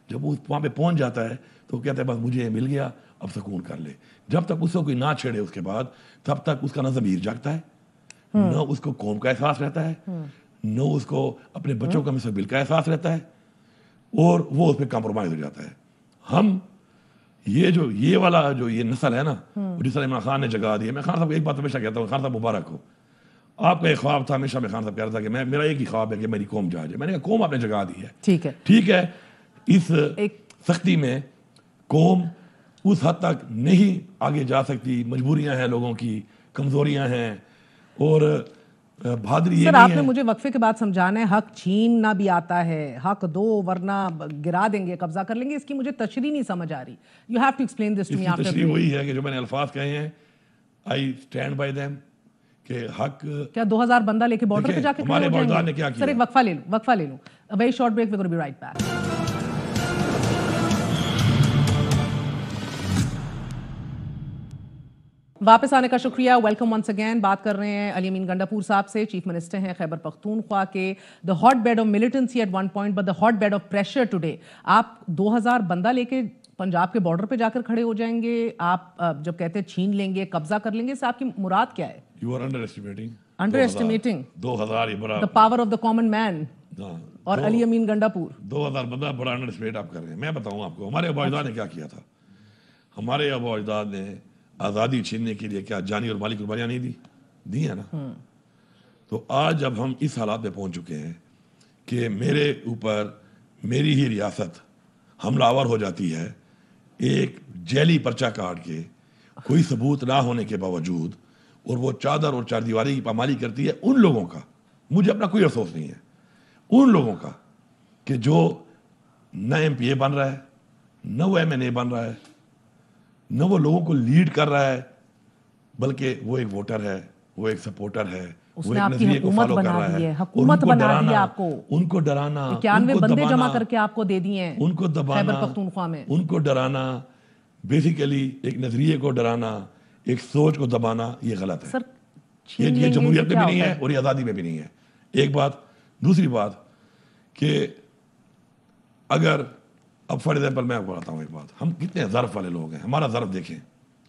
جب وہ وہاں پہ پہنچ جاتا ہے تو کہتا ہے بس مجھے یہ مل گیا, اب سکون کر لے. جب تک اس کو کوئی نہ چھیڑے اس کے بعد, تب تک اس کا نہ ضمیر جاگتا ہے, نہ اس کو قوم کا احساس رہتا ہے, نہ اس کو اپنے بچوں کا مستقبل کا احساس رہتا ہے, اور وہ اس پہ کمپرومائز ہو جاتا ہے. ہم یہ والا جو یہ نسل ہے نا, جس طرح عمران خان نے جگا دی ہے. میں خان صاحب کو ایک بات ہمیشہ کہتا ہوں, خان صاحب مبارک ہو. آپ کا ایک خواب تھا, ہمیشہ میں خان صاحب کہہ رہا تھا کہ میرا ایک ہی خواب ہے کہ میری قوم جا جائے. میں نے کہا قوم آپ نے جگا دی ہے, ٹھیک ہے. اس سختی میں قوم اس حد تک نہیں آگے جا سکتی. مجبوریاں ہیں لوگوں کی, کمزوریاں ہیں, اور بہادری یہ نہیں ہے. سر آپ نے مجھے وقفے کے بعد سمجھانا ہے حق چھیننا بھی آتا ہے, حق دو ورنہ گرا دیں گے, قبضہ کر لیں گے. اس کی مجھے تشریح نہیں سمجھ آ رہی. You have to explain this to me. تشریح وہی ہے کہ جو میں نے الفاظ کہے ہیں, آئی اسٹینڈ بائی دیم, کہ حق. کیا 2000 بندہ لے کے بارڈر پہ جا کے ہمارے باجدار نے کیا کیا. سر ایک وقفہ لے لوں. Very short break, we gonna be right back. واپس آنے کا شکریہ. Welcome once again. بات کر رہے ہیں علی امین گنڈاپور صاحب سے, چیف منسٹر ہیں خیبر پختونخوا کے. The hotbed of militancy at one point, but the hotbed of pressure today. آپ 2000 بندہ لے کے پنجاب کے بارڈر پہ جا کر کھڑے ہو جائیں گے. آپ جب کہتے ہیں چھین لیں گے, قبضہ کر لیں گے, اس سے آپ کی مراد کیا ہے؟ You are underestimating. 2000 یہ بڑا the power of the common man. اور علی امین گنڈاپور 2000 بندہ بڑا انڈر اسٹیمیٹ آپ کر رہے ہیں. میں بتاؤں آپ کو ہمارے ابا اجداد نے کیا کیا تھا. ہمارے ابا اجداد نے آزادی چھیننے کے لیے کیا جانی اور مالی قربانیاں نہیں دی ہیں نا. تو آج جب ہم اس حالات پہ پہنچ چکے ہیں کہ میرے اوپر میری ہی ریاست حملہ آور ہو جاتی ہے, ایک جیلی پرچہ کاٹ کے, کوئی ثبوت نہ ہونے کے باوجود, اور وہ چادر اور چار دیواری کی پامالی کرتی ہے ان لوگوں کا. مجھے اپنا کوئی افسوس نہیں ہے ان لوگوں کا کہ جو نہ ایم پی اے بن رہا ہے, نہ وہ ایم این اے بن رہا ہے, نہ وہ لوگوں کو لیڈ کر رہا ہے, بلکہ وہ ایک ووٹر ہے, وہ ایک سپورٹر ہے, وہ ایک نظریے کو فالو کر رہا ہے. حکومت بنا دی آپ کو, ان کو ڈرانا, 91 بندے جمع کر کے آپ کو دے دیے ہیں, ان کو دبانا, خیبر پختونخوا میں ان کو ڈرانا, بیسیکلی ایک نظریے کو ڈرانا, ایک سوچ کو دبانا, یہ غلط ہے. یہ جمہوریت میں بھی نہیں ہے اور یہ آزادی میں بھی نہیں ہے. ایک بات. دوسری بات کہ اگر اب فار ایگزامپل میں آپ کو بتاتا ہوں ایک بات, ہم کتنے ظرف والے لوگ ہیں. ہمارا ظرف دیکھیں,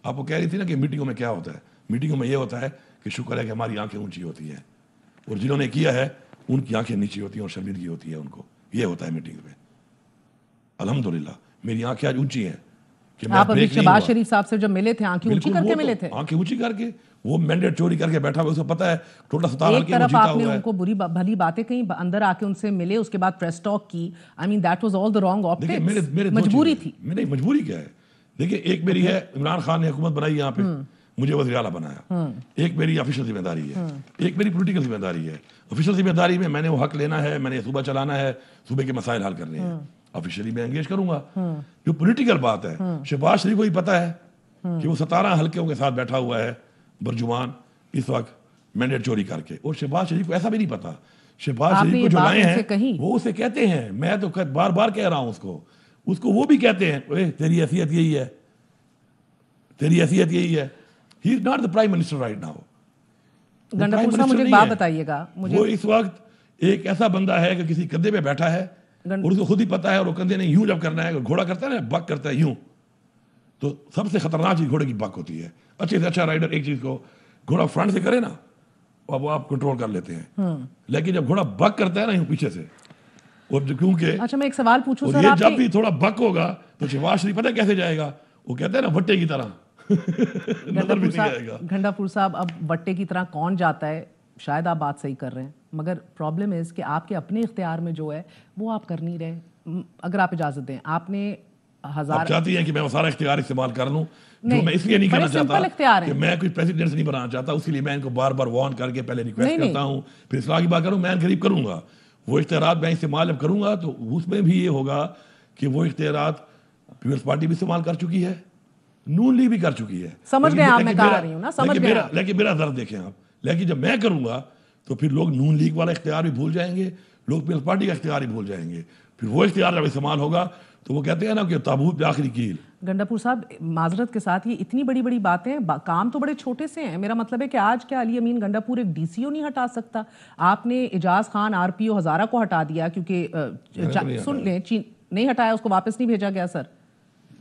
آپ کو کہہ رہی تھی نا کہ میٹنگوں میں کیا ہوتا ہے. میٹنگوں میں یہ ہوتا ہے کہ شکر ہے کہ ہماری آنکھیں اونچی ہوتی ہیں, اور جنہوں نے کیا ہے ان کی آنکھیں نیچی ہوتی ہیں اور شرمندگی ہوتی ہے ان کو. یہ ہوتا ہے میٹنگ میں. الحمدللہ میری آنکھیں آج اونچی ہیں کہ میں آپ ابھی بریک نہیں شہباز ہوا. شریف صاحب سے جب ملے تھے آنکھیں اونچی کر کے ملے تھے. آنکھیں اونچی کر کے وہ مینڈیٹ چوری کر کے بیٹھا ہوا, اسے پتا ہے ٹوٹل 17 ایک حلقے وہ طرف جیتا آپ نے ہوا ہے. ان کو بری بھلی باتیں کہیں, اندر آ کے ان سے ملے, اس کے بعد پریس ٹاک کی. I mean that was all the wrong optics. مجبوری تھی. نہیں, مجبوری کیا ہے, دیکھیں ایک میری ہے عمران خان نے حکومت بنائی یہاں پہ, مجھے وزیر اعلیٰ بنایا, ایک میری آفیشل ذمہ داری ہے, ایک میری پولیٹیکل ذمہ داری ہے. آفیشل ذمہ داری میں میں نے وہ حق لینا ہے, میں نے صوبہ چلانا ہے, صوبے کے مسائل حل کرنے ہیں, آفیشلی میں انگیج کروں گا. جو پولیٹیکل بات ہے, شہباز شریف کو ہی پتا ہے کہ وہ 17 حلقوں کے ساتھ بیٹھا ہوا ہے برجمان اس وقت مینڈیٹ چوری کر کے, اور شہباز شریف کو ایسا بھی نہیں پتا. شہباز شریف کو جو لائے ہیں وہ اسے کہتے ہیں, میں تو بار بار کہہ رہا ہوں اس کو وہ بھی کہتے ہیں تیری حیثیت یہی ہے, تیری حیثیت یہی ہے. He is not the prime minister right now. Gandapur صاحب مجھے ایک بات بتائیے گا, وہ اس وقت ایک ایسا بندہ ہے کہ کسی کندھے پہ بیٹھا ہے اور اس کو خود ہی پتا ہے, اور وہ کندھے نے یوں جب کرنا ہے, گھوڑا کرتا ہے نا, بک کرتا ہے یوں, تو سب سے خطرناک چیز گھوڑے کی بک ہوتی ہے. اچھے سے اچھا رائڈر ایک چیز کو گھوڑا فرنٹ سے کرے نا, اب وہ آپ کنٹرول کر لیتے ہیں, لیکن جب گھوڑا بک کرتا ہے نا یوں پیچھے سے, اور کیونکہ اچھا میں ایک سوال پوچھوں سر, یہ جب بھی تھوڑا بک ہوگا تو شہباز شریف پتہ کیسے جائے گا, وہ کہتے ہیں نا وٹے کی طرح نظر بھی نہیں آئے گا. گھنٹاپور صاحب اب وٹے کی طرح کون جاتا ہے, شاید آپ بات صحیح کر رہے ہیں, مگر پرابلم از کہ آپ کے اپنے اختیار میں جو ہے وہ آپ کر نہیں رہے. اگر آپ اجازت دیں, آپ نے آپ چاہتی ہیں کہ میں وہ سارا اختیار استعمال کر لوں, جو میں اس لیے نہیں کرنا چاہتا کہ میں کوئی پریزیڈنٹ نہیں بنانا چاہتا, اسی لیے میں ان کو بار بار وارن کر کے پہلے ریکویسٹ کرتا ہوں, پھر اصلاح کی بات کروں, میں قریب کروں گا وہ اختیارات میں استعمال جب کروں گا تو اس میں بھی یہ ہوگا کہ وہ اختیارات پیپلز پارٹی بھی استعمال کر چکی ہے, نون لیگ بھی کر چکی ہے. سمجھ گئے آپ, میں کہہ رہی ہوں نا, سمجھ گئے. لیکن میرا درد دیکھیں آپ, لیکن جب میں کروں گا تو پھر لوگ نون لیگ والا اختیار بھی بھول جائیں گے, لوگ پیپلز پارٹی کا اختیار بھی بھول جائیں گے. پھر وہ اختیار جب استعمال ہوگا تو وہ کہتے ہیں نا کہ تابوت پہ آخری کیل. گنڈاپور صاحب معذرت کے ساتھ, یہ اتنی بڑی بڑی باتیں, کام تو بڑے چھوٹے سے ہیں. میرا مطلب ہے کہ آج کیا علی امین گنڈاپور ایک ڈی سی او نہیں ہٹا سکتا؟ آپ نے اعجاز خان آر پی او ہزارہ کو ہٹا دیا کیونکہ سن لیں نہیں ہٹایا, اس کو واپس نہیں بھیجا گیا. سر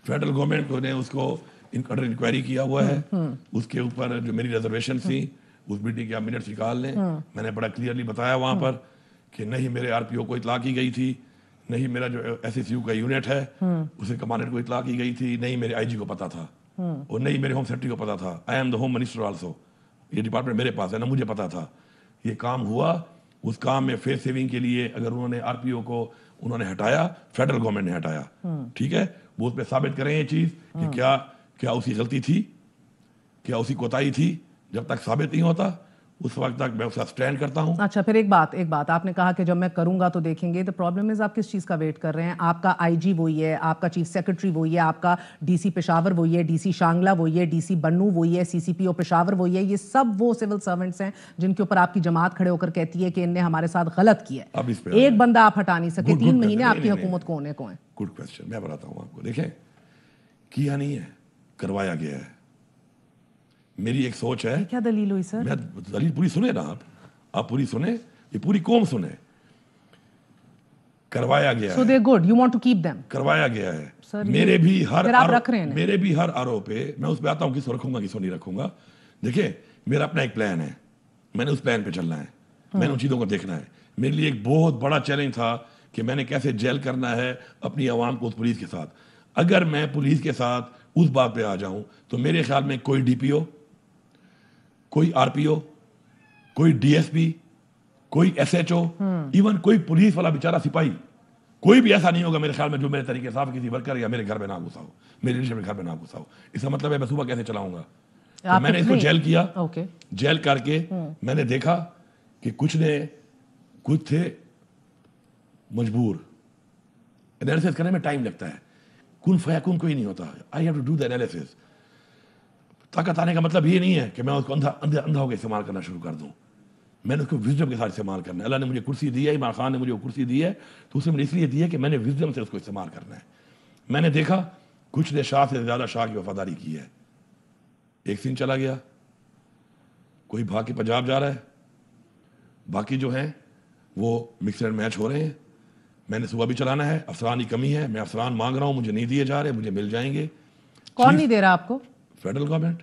فیڈرل گورنمنٹ نے اس کو انڈر انکوائری کیا ہوا ہے, اس کے اوپر جو میری ریزرویشن تھی اس میٹنگ کے آپ منٹس نکال لیں, میں نے بڑا کلیئرلی بتایا وہاں پر کہ نہیں میرے آر پی او کو اطلاع کی گئی تھی, نہیں میرا جو ایس ایس یو کا یونٹ ہے اسے کمانڈر کو اطلاع کی گئی تھی, نہیں میرے آئی جی کو پتا تھا, اور نہیں میرے ہوم سیکرٹری کو پتا تھا. I am the home minister also, یہ ڈپارٹمنٹ میرے پاس ہے نا, مجھے پتا تھا. یہ کام ہوا, اس کام میں فیس سیونگ کے لیے اگر انہوں نے آر پی او کو انہوں نے ہٹایا, فیڈرل گورنمنٹ نے ہٹایا, ٹھیک ہے, وہ اس پہ ثابت کریں یہ چیز کہ کیا اسی غلطی تھی, کیا اسی کوتاہی تھی. جب تک ثابت نہیں ہوتا اس وقت تک میں اس کا سٹینڈ کرتا ہوں. اچھا پھر ایک بات آپ نے کہا کہ جب میں کروں گا تو دیکھیں گے. تو پرابلم از آپ کس چیز کا ویٹ کر رہے ہیں؟ آپ کا آئی جی وہی ہے, آپ کا چیف سیکرٹری وہی ہے, آپ کا ڈی سی پشاور وہی ہے, ڈی سی شانگلہ وہی ہے, ڈی سی بنو وہی ہے, سی سی پی او پشاور وہی ہے. یہ سب وہ سول سرونٹس ہیں جن کے اوپر آپ کی جماعت کھڑے ہو کر کہتی ہے کہ ان نے ہمارے ساتھ غلط کیا ہے. ایک بندہ آپ ہٹا نہیں سکے, 3 مہینے آپ کی حکومت کو ہونے کو ہیں. گڈ کوسچن, میں بتاتا ہوں آپ کو. دیکھیں کیا نہیں ہے, کروایا گیا ہے. میری ایک سوچ ہے. کیا دلیل ہوئی سر؟ میں دلیل پوری سنیں نا, آپ پوری سنیں, یہ پوری قوم سنیں. کروایا گیا so they're good, you want to keep them. کروایا گیا ہے. میرے بھی ہر آرو پہ میں اس پہ آتا ہوں کس کو رکھوں گا کس کو نہیں رکھوں گا. دیکھیں میرا اپنا ایک پلان ہے, میں نے اس پلان پہ چلنا ہے, میں نے ان چیزوں کو دیکھنا ہے. میرے لیے ایک بہت بڑا چیلنج تھا کہ میں نے کیسے جیل کرنا ہے اپنی عوام کو اس پولیس کے ساتھ. اگر میں پولیس کے ساتھ اس بات پہ آ جاؤں تو میرے خیال میں کوئی ڈی پی او, کوئی آر پی او, کوئی ڈی ایس پی, کوئی ایس ایچ او, ایون کوئی پولیس والا بیچارہ سپاہی, کوئی بھی ایسا نہیں ہوگا میرے خیال میں جو میرے طریقے سے کسی ورکر یا میرے گھر میں نہ گھسا ہو, میرے لیڈرشپ کے گھر میں نہ گھسا ہو. اس کا مطلب ہے میں صوبہ کیسے چلاؤں گا. تو میں نے اس کو جیل کیا, جیل کر کے میں نے دیکھا کہ کچھ تھے مجبور. انالیسس کرنے میں ٹائم لگتا ہے, کن فیکون کوئی نہیں ہوتا. I have to do the analysis. طاقت آنے کا مطلب یہ نہیں ہے کہ میں اس کو اندھا ہو کے استعمال کرنا شروع کر دوں. میں نے اس کو وزڈم کے ساتھ استعمال کرنا ہے. اللہ نے مجھے کرسی دی ہے, عمران خان نے مجھے وہ کرسی دی ہے, تو اسے میں نے اس لیے دی ہے کہ میں نے وزڈم سے اس کو استعمال کرنا ہے. میں نے دیکھا کچھ نے شاہ سے زیادہ شاہ کی وفاداری کی ہے. ایک سین چلا گیا, کوئی بھاگ کے پنجاب جا رہا ہے, باقی جو ہیں وہ مکس اینڈ میچ ہو رہے ہیں. میں نے صبح بھی چلانا ہے, افسران کی کمی ہے, میں افسران مانگ رہا ہوں, مجھے نہیں دیے جا رہے, مجھے مل جائیں گے. کون نہیں دے رہا آپ کو؟ Federal government.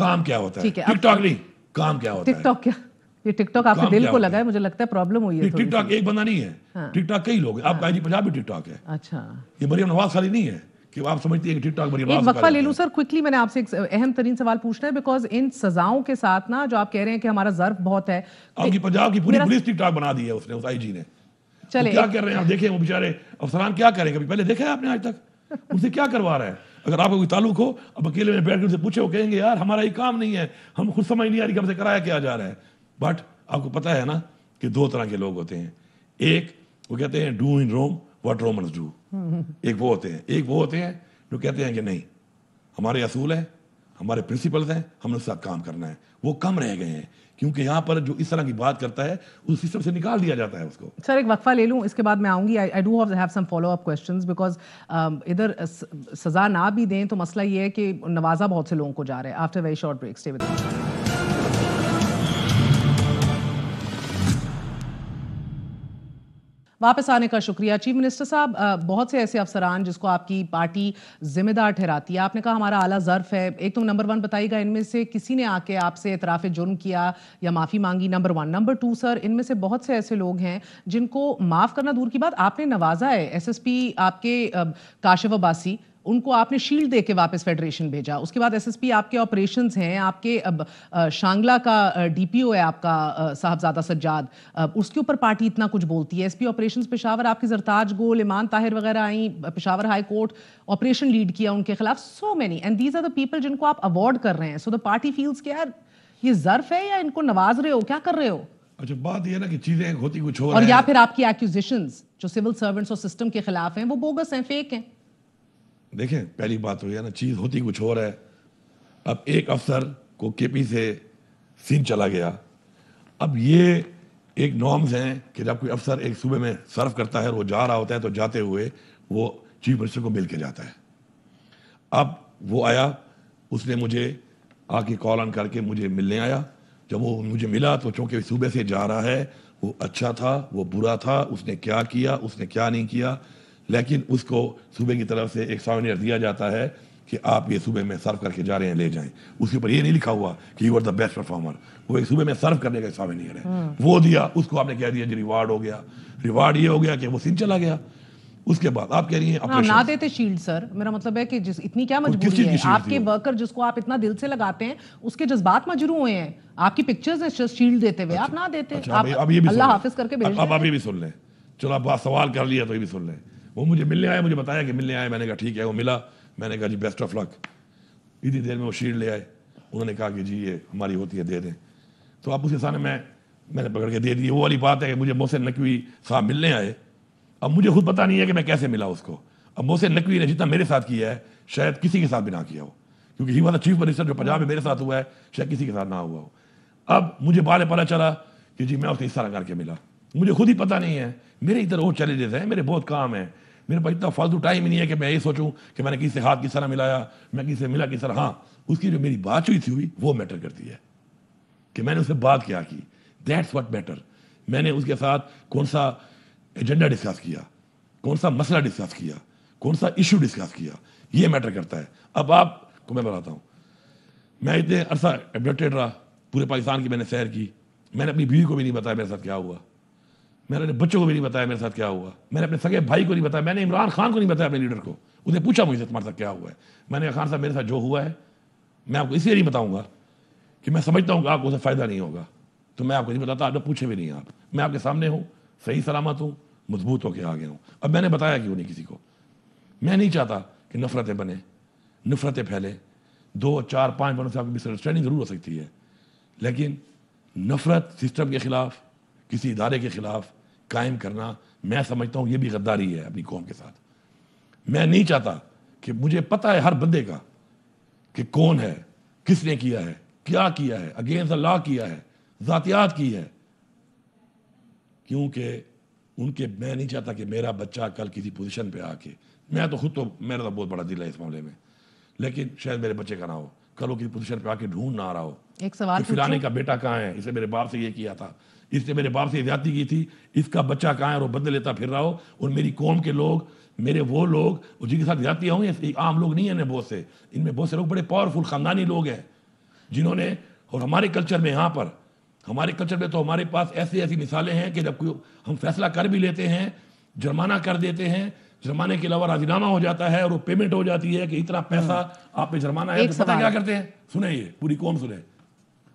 کام کیا ہوتا ہے. ٹھیک ہے، ٹک ٹاک نہیں, کام کیا ہوتا ہے. ٹک ٹاک کیا, یہ ٹک ٹاک آپ کے دل کو لگا ہے, مجھے لگتا ہے پرابلم ہوئی ہے. ٹک ٹاک ایک بندہ نہیں ہے, ٹک ٹاک کئی لوگ ہیں. آپ کا آئی جی پنجاب بھی ٹک ٹاک ہے. اچھا, یہ مریم نواز خالی نہیں ہے کہ آپ سمجھتی ہیں کہ ٹک ٹاک مریم نواز. ایک وقفہ لے لوں سر کوئکلی, میں نے آپ سے ایک اہم ترین سوال پوچھنا ہے, بیکاز ان سزاؤں کے ساتھ نا جو آپ کہہ رہے ہیں کہ ہمارا ظرف بہت ہے, آپ کی پنجاب کی پوری پولیس ٹک ٹاک بنا دی ہے اس نے, اس آئی جی نے. چلے کیا کر رہے ہیں آپ دیکھیں, وہ بیچارے افسران کیا کریں, کبھی پہلے دیکھا ہے آپ نے آج تک ان سے کیا کروا رہا ہے؟ اگر آپ کو کوئی تعلق ہو, اب اکیلے میں بیٹھ کے ان سے پوچھے, وہ کہیں گے یار ہمارا یہ کام نہیں ہے, ہم خود سمجھ نہیں آ رہی کہ ہم سے کرایا کیا جا رہا ہے. بٹ آپ کو پتا ہے نا کہ دو طرح کے لوگ ہوتے ہیں. ایک وہ کہتے ہیں do in room what Romans do, ایک وہ ہوتے ہیں. ایک وہ ہوتے ہیں جو کہتے ہیں کہ نہیں, ہمارے اصول ہیں, ہمارے پرنسپلز ہیں, ہم نے اس کا کام کرنا ہے. وہ کم رہ گئے ہیں کیونکہ یہاں پر جو اس طرح کی بات کرتا ہے اس سسٹم سے نکال دیا جاتا ہے اس کو. سر ایک وقفہ لے لوں, اس کے بعد میں آؤں گی. I do have some follow up questions, because ادھر سزا نہ بھی دیں تو مسئلہ یہ ہے کہ نوازا بہت سے لوگوں کو جا رہا ہے. After very short break, stay with us. واپس آنے کا شکریہ. چیف منسٹر صاحب, بہت سے ایسے افسران جس کو آپ کی پارٹی ذمہ دار ٹھہراتی ہے, آپ نے کہا ہمارا اعلیٰ ظرف ہے. ایک تو نمبر 1 بتائیے گا, ان میں سے کسی نے آ کے آپ سے اعتراف جرم کیا یا معافی مانگی؟ نمبر 1. نمبر 2 سر, ان میں سے بہت سے ایسے لوگ ہیں جن کو معاف کرنا دور کی بات, آپ نے نوازا ہے. ایس ایس پی آپ کے کاشف عباسی, ان کو آپ نے شیلڈ دے کے واپس فیڈریشن بھیجا. اس کے بعد ایس ایس پی آپ کے آپریشنز ہیں, آپ کے شانگلہ کا ڈی پی او ہے آپ کا صاحبزادہ سجاد, اس کے اوپر پارٹی اتنا کچھ بولتی ہے. ایس پی آپریشنز پشاور آپ کی زرتاج گول, ایمان طاہر وغیرہ آئیں, Peshawar high court operation lead کیا ان کے خلاف. So many, and these are the people جن کو آپ اوارڈ کر رہے ہیں. سو دا پارٹی فیلز کہ یار یہ ظرف ہے یا ان کو نواز رہے ہو, کیا کر رہے ہو؟ اچھا, بات یہ ہے نا کہ چیزیں ہوتی کچھ اور یا پھر آپ کی ایکوزیشنز جو سول سرونٹس اور سسٹم کے خلاف ہیں وہ بوگس ہیں, فیک ہیں. دیکھیں, پہلی بات تو یہ نا, چیز ہوتی کچھ اور ہے. اب ایک افسر کو کے پی سے سندھ چلا گیا. اب یہ ایک نارمز ہیں کہ جب کوئی افسر ایک صوبے میں سرو کرتا ہے اور وہ جا رہا ہوتا ہے تو جاتے ہوئے وہ چیف منسٹر کو مل کے جاتا ہے. اب وہ آیا, اس نے مجھے آ کے کال آن کر کے مجھے ملنے آیا. جب وہ مجھے ملا تو چونکہ صوبے سے جا رہا ہے, وہ اچھا تھا, وہ برا تھا, اس نے کیا کیا, اس نے کیا نہیں کیا, لیکن اس کو صوبے کی طرف سے ایک سوینئر دیا جاتا ہے کہ آپ یہ صوبے میں سرو کر کے جا رہے ہیں, لے جائیں. اس کے اوپر یہ نہیں لکھا ہوا کہ you are the best performer, وہ ایک صوبے میں سرو کرنے کا سوینئر ہے, وہ دیا. اس کو آپ نے کہہ دیا جی ریوارڈ ہو گیا. ریوارڈ یہ ہو گیا کہ وہ سندھ چلا گیا. اس کے بعد آپ کہہ رہی ہیں نہ دیتے شیلڈ. سر میرا مطلب ہے کہ اتنی کیا مجبوری ہے, آپ کے ورکر جس کو آپ اتنا دل سے لگاتے ہیں اس کے جذبات مجروح ہوئے ہیں, آپ کی پکچرز ہیں شیلڈ دیتے ہوئے, آپ نہ دیتے, اللہ حافظ کر کے بھیج دیں. اب آپ یہ بھی سن لیں, چلو آپ سوال کر لیا تو یہ بھی سن لیں. وہ مجھے ملنے آئے, مجھے بتایا کہ ملنے آئے, میں نے کہا ٹھیک ہے. وہ ملا, میں نے کہا جی بیسٹ آف لک. اتنی دیر میں وہ شیلڈ لے آئے, انہوں نے کہا کہ جی یہ ہماری ہوتی ہے, دے دیں. تو آپ اس کے سامنے میں نے پکڑ کے دے دی. وہ والی بات ہے کہ مجھے محسن نقوی صاحب ملنے آئے, اب مجھے خود پتہ نہیں ہے کہ میں کیسے ملا اس کو. اب محسن نقوی نے جتنا میرے ساتھ کیا ہے شاید کسی کے ساتھ بھی نہ کیا ہو, کیونکہ ہی واز چیف منسٹر جو پنجاب میں میرے ساتھ ہوا ہے, شاید کسی کے ساتھ نہ ہوا ہو. اب مجھے بعد میں پتہ چلا کہ جی میں اس سے اس طرح کر کے ملا, مجھے خود ہی پتہ نہیں ہے. میرے ادھر اور چیلنجز ہیں, میرے بہت کام ہیں, میرے پاس اتنا فالتو ٹائم ہی نہیں ہے کہ میں یہ سوچوں کہ میں نے کسی سے ہاتھ کس طرح ملایا, میں کسی سے ملا کس طرح. ہاں, اس کی جو میری بات ہوئی وہ میٹر کرتی ہے کہ میں نے اس سے بات کیا کی, دیٹس واٹ میٹر. میں نے اس کے ساتھ کون سا ایجنڈا ڈسکس کیا, کون سا مسئلہ ڈسکس کیا, کون سا ایشو ڈسکس کیا, یہ میٹر کرتا ہے. اب آپ کو میں بتاتا ہوں, میں اتنے عرصہ ایبڈکٹیڈ رہا, پورے پاکستان کی میں نے سیر کی. میں نے اپنی بیوی کو بھی نہیں بتایا میرے ساتھ کیا ہوا, میں نے اپنے بچوں کو بھی نہیں بتایا میرے ساتھ کیا ہوا, میں نے اپنے سگے بھائی کو نہیں بتایا, میں نے عمران خان کو نہیں بتایا, اپنے لیڈر کو. اس نے پوچھا مجھ سے تمہارے ساتھ کیا ہوا ہے, میں نے کہا خان صاحب میرے ساتھ جو ہوا ہے میں آپ کو اس لیے نہیں بتاؤں گا کہ میں سمجھتا ہوں کہ آپ کو اسے فائدہ نہیں ہوگا, تو میں آپ کو نہیں بتاتا. آپ پوچھے بھی نہیں, میں آپ کے سامنے ہوں, صحیح سلامت ہوں, مضبوط ہو کے آگے ہوں. اب میں نے بتایا کیوں نہیں کسی کو. میں نہیں چاہتا کہ نفرتیں بنیں, نفرتیں پھیلیں. 2 4 5 بنوں سے آپ کی مس انڈرسٹینڈنگ ضرور ہو سکتی ہے, لیکن نفرت سسٹم کے خلاف, کسی ادارے کے خلاف قائم کرنا, میں سمجھتا ہوں یہ بھی غداری ہے اپنی قوم کے ساتھ. میں نہیں چاہتا کہ مجھے پتہ ہے ہر بندے کا کہ کون ہے, کس نے کیا ہے, کیا کیا ہے, اگینسٹ دا لا کیا ہے, ذاتیات کی ہے, کیونکہ ان کے میں نہیں چاہتا کہ میرا بچہ کل کسی پوزیشن پہ آ کے, میں تو خود تو میرا تو بہت بڑا دل ہے اس معاملے میں, لیکن شاید میرے بچے کا نہ ہو, کل وہ کسی پوزیشن پہ آ کے ڈھونڈ نہ آ رہا ہو. ایک سوال فلانے کا بیٹا کہاں ہے, اسے میرے باپ سے یہ کیا تھا, اس نے میرے باپ سے زیادتی کی تھی, اس کا بچہ کہاں ہے, اور وہ بدلے لیتا پھر رہا ہو. اور میری قوم کے لوگ, میرے وہ لوگ جن کے ساتھ زیادتیاں ہوں, عام لوگ نہیں ہیں بہت سے, ان میں بہت سے لوگ بڑے پاورفل خاندانی لوگ ہیں, جنہوں نے, اور ہمارے کلچر میں یہاں پر, ہمارے کلچر میں تو ہمارے پاس ایسی مثالیں ہیں کہ جب کوئی ہم فیصلہ کر بھی لیتے ہیں, جرمانہ کر دیتے ہیں, جرمانے کے علاوہ راضی نامہ ہو جاتا ہے اور وہ پیمنٹ ہو جاتی ہے کہ اتنا پیسہ آپ پہ جرمانہ ہے, تو پتہ کیا کرتے ہیں, سنیں یہ پوری قوم سنیں,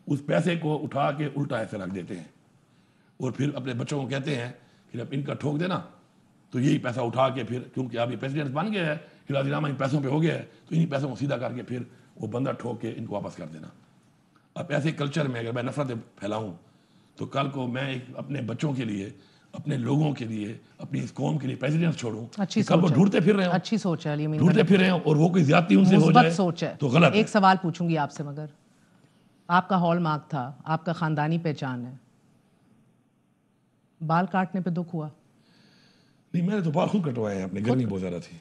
اس پیسے کو اٹھا کے الٹا ایسے رکھ دیتے ہیں اور پھر اپنے بچوں کو کہتے ہیں کہ جب ان کا ٹھوک دینا تو یہی پیسہ اٹھا کے پھر, کیونکہ اب یہ پریزیڈنٹ بن گیا ہے کہ راضی نامہ ان پیسوں پہ ہو گیا ہے, تو انہی پیسوں کو سیدھا کر کے پھر وہ بندہ ٹھوک کے ان کو واپس کر دینا. اب ایسے کلچر میں اگر میں نفرت پھیلاؤں تو کل کو میں اپنے بچوں کے لیے, اپنے لوگوں کے لیے, اپنی اس قوم کے لیے پریزیڈنٹ چھوڑوں, کل وہ ڈھونڈتے پھر رہے ہوں, اچھی سوچ ہے, ڈھونڈتے پھر رہے ہوں اور وہ کوئی زیادتی ان سے ہو جائے سوچ ہے تو غلط ہے. ایک سوال پوچھوں گی آپ سے, مگر آپ کا ہال مارک تھا, آپ کا خاندانی پہچان ہے, بال کاٹنے پہ دکھ ہوا؟ نہیں, میں نے تو بال خود کٹوائے ہیں اپنے, گرمی بہت زیادہ تھی,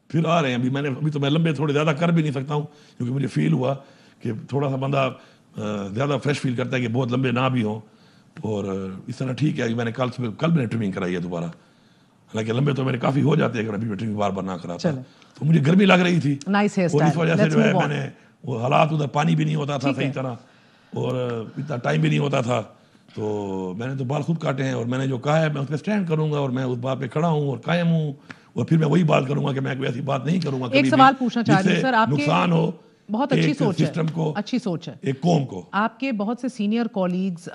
پھر آ رہے ہیں. ابھی تو میں لمبے تھوڑے زیادہ کر بھی نہیں سکتا ہوں کیونکہ مجھے فیل ہوا کہ تھوڑا سا بندہ زیادہ فریش فیل کرتا ہے کہ بہت لمبے نہ بھی ہوں, اور اس طرح ٹھیک ہے. میں نے کل میں نے ٹرمنگ کرائی ہے دوبارہ, حالانکہ لمبے تو میرے کافی ہو جاتے ہیں اگر ابھی میں ٹرمنگ بار نہیں کراتا, تو مجھے گرمی لگ رہی تھی اور اس وجہ سے جو ہے میں نے وہ حالات, ادھر پانی بھی نہیں ہوتا تھا صحیح طرح اور اتنا ٹائم بھی نہیں ہوتا تھا, تو میں نے تو بال خود کاٹے ہیں اور میں نے جو کہا ہے میں اس پہ اسٹینڈ کروں گا اور میں اس بات پہ کھڑا ہوں اور قائم ہوں, اور پھر میں وہی بات کروں گا کہ میں کوئی ایسی بات نہیں کروں گا ایک سوال پوچھنا چاہ رہی ہوں سر, آپ کے نقصان ہو بہت اچھی سوچ ہے, سسٹم کو, اچھی سوچ ہے, ایک قوم کو. آپ کے بہت سے senior colleagues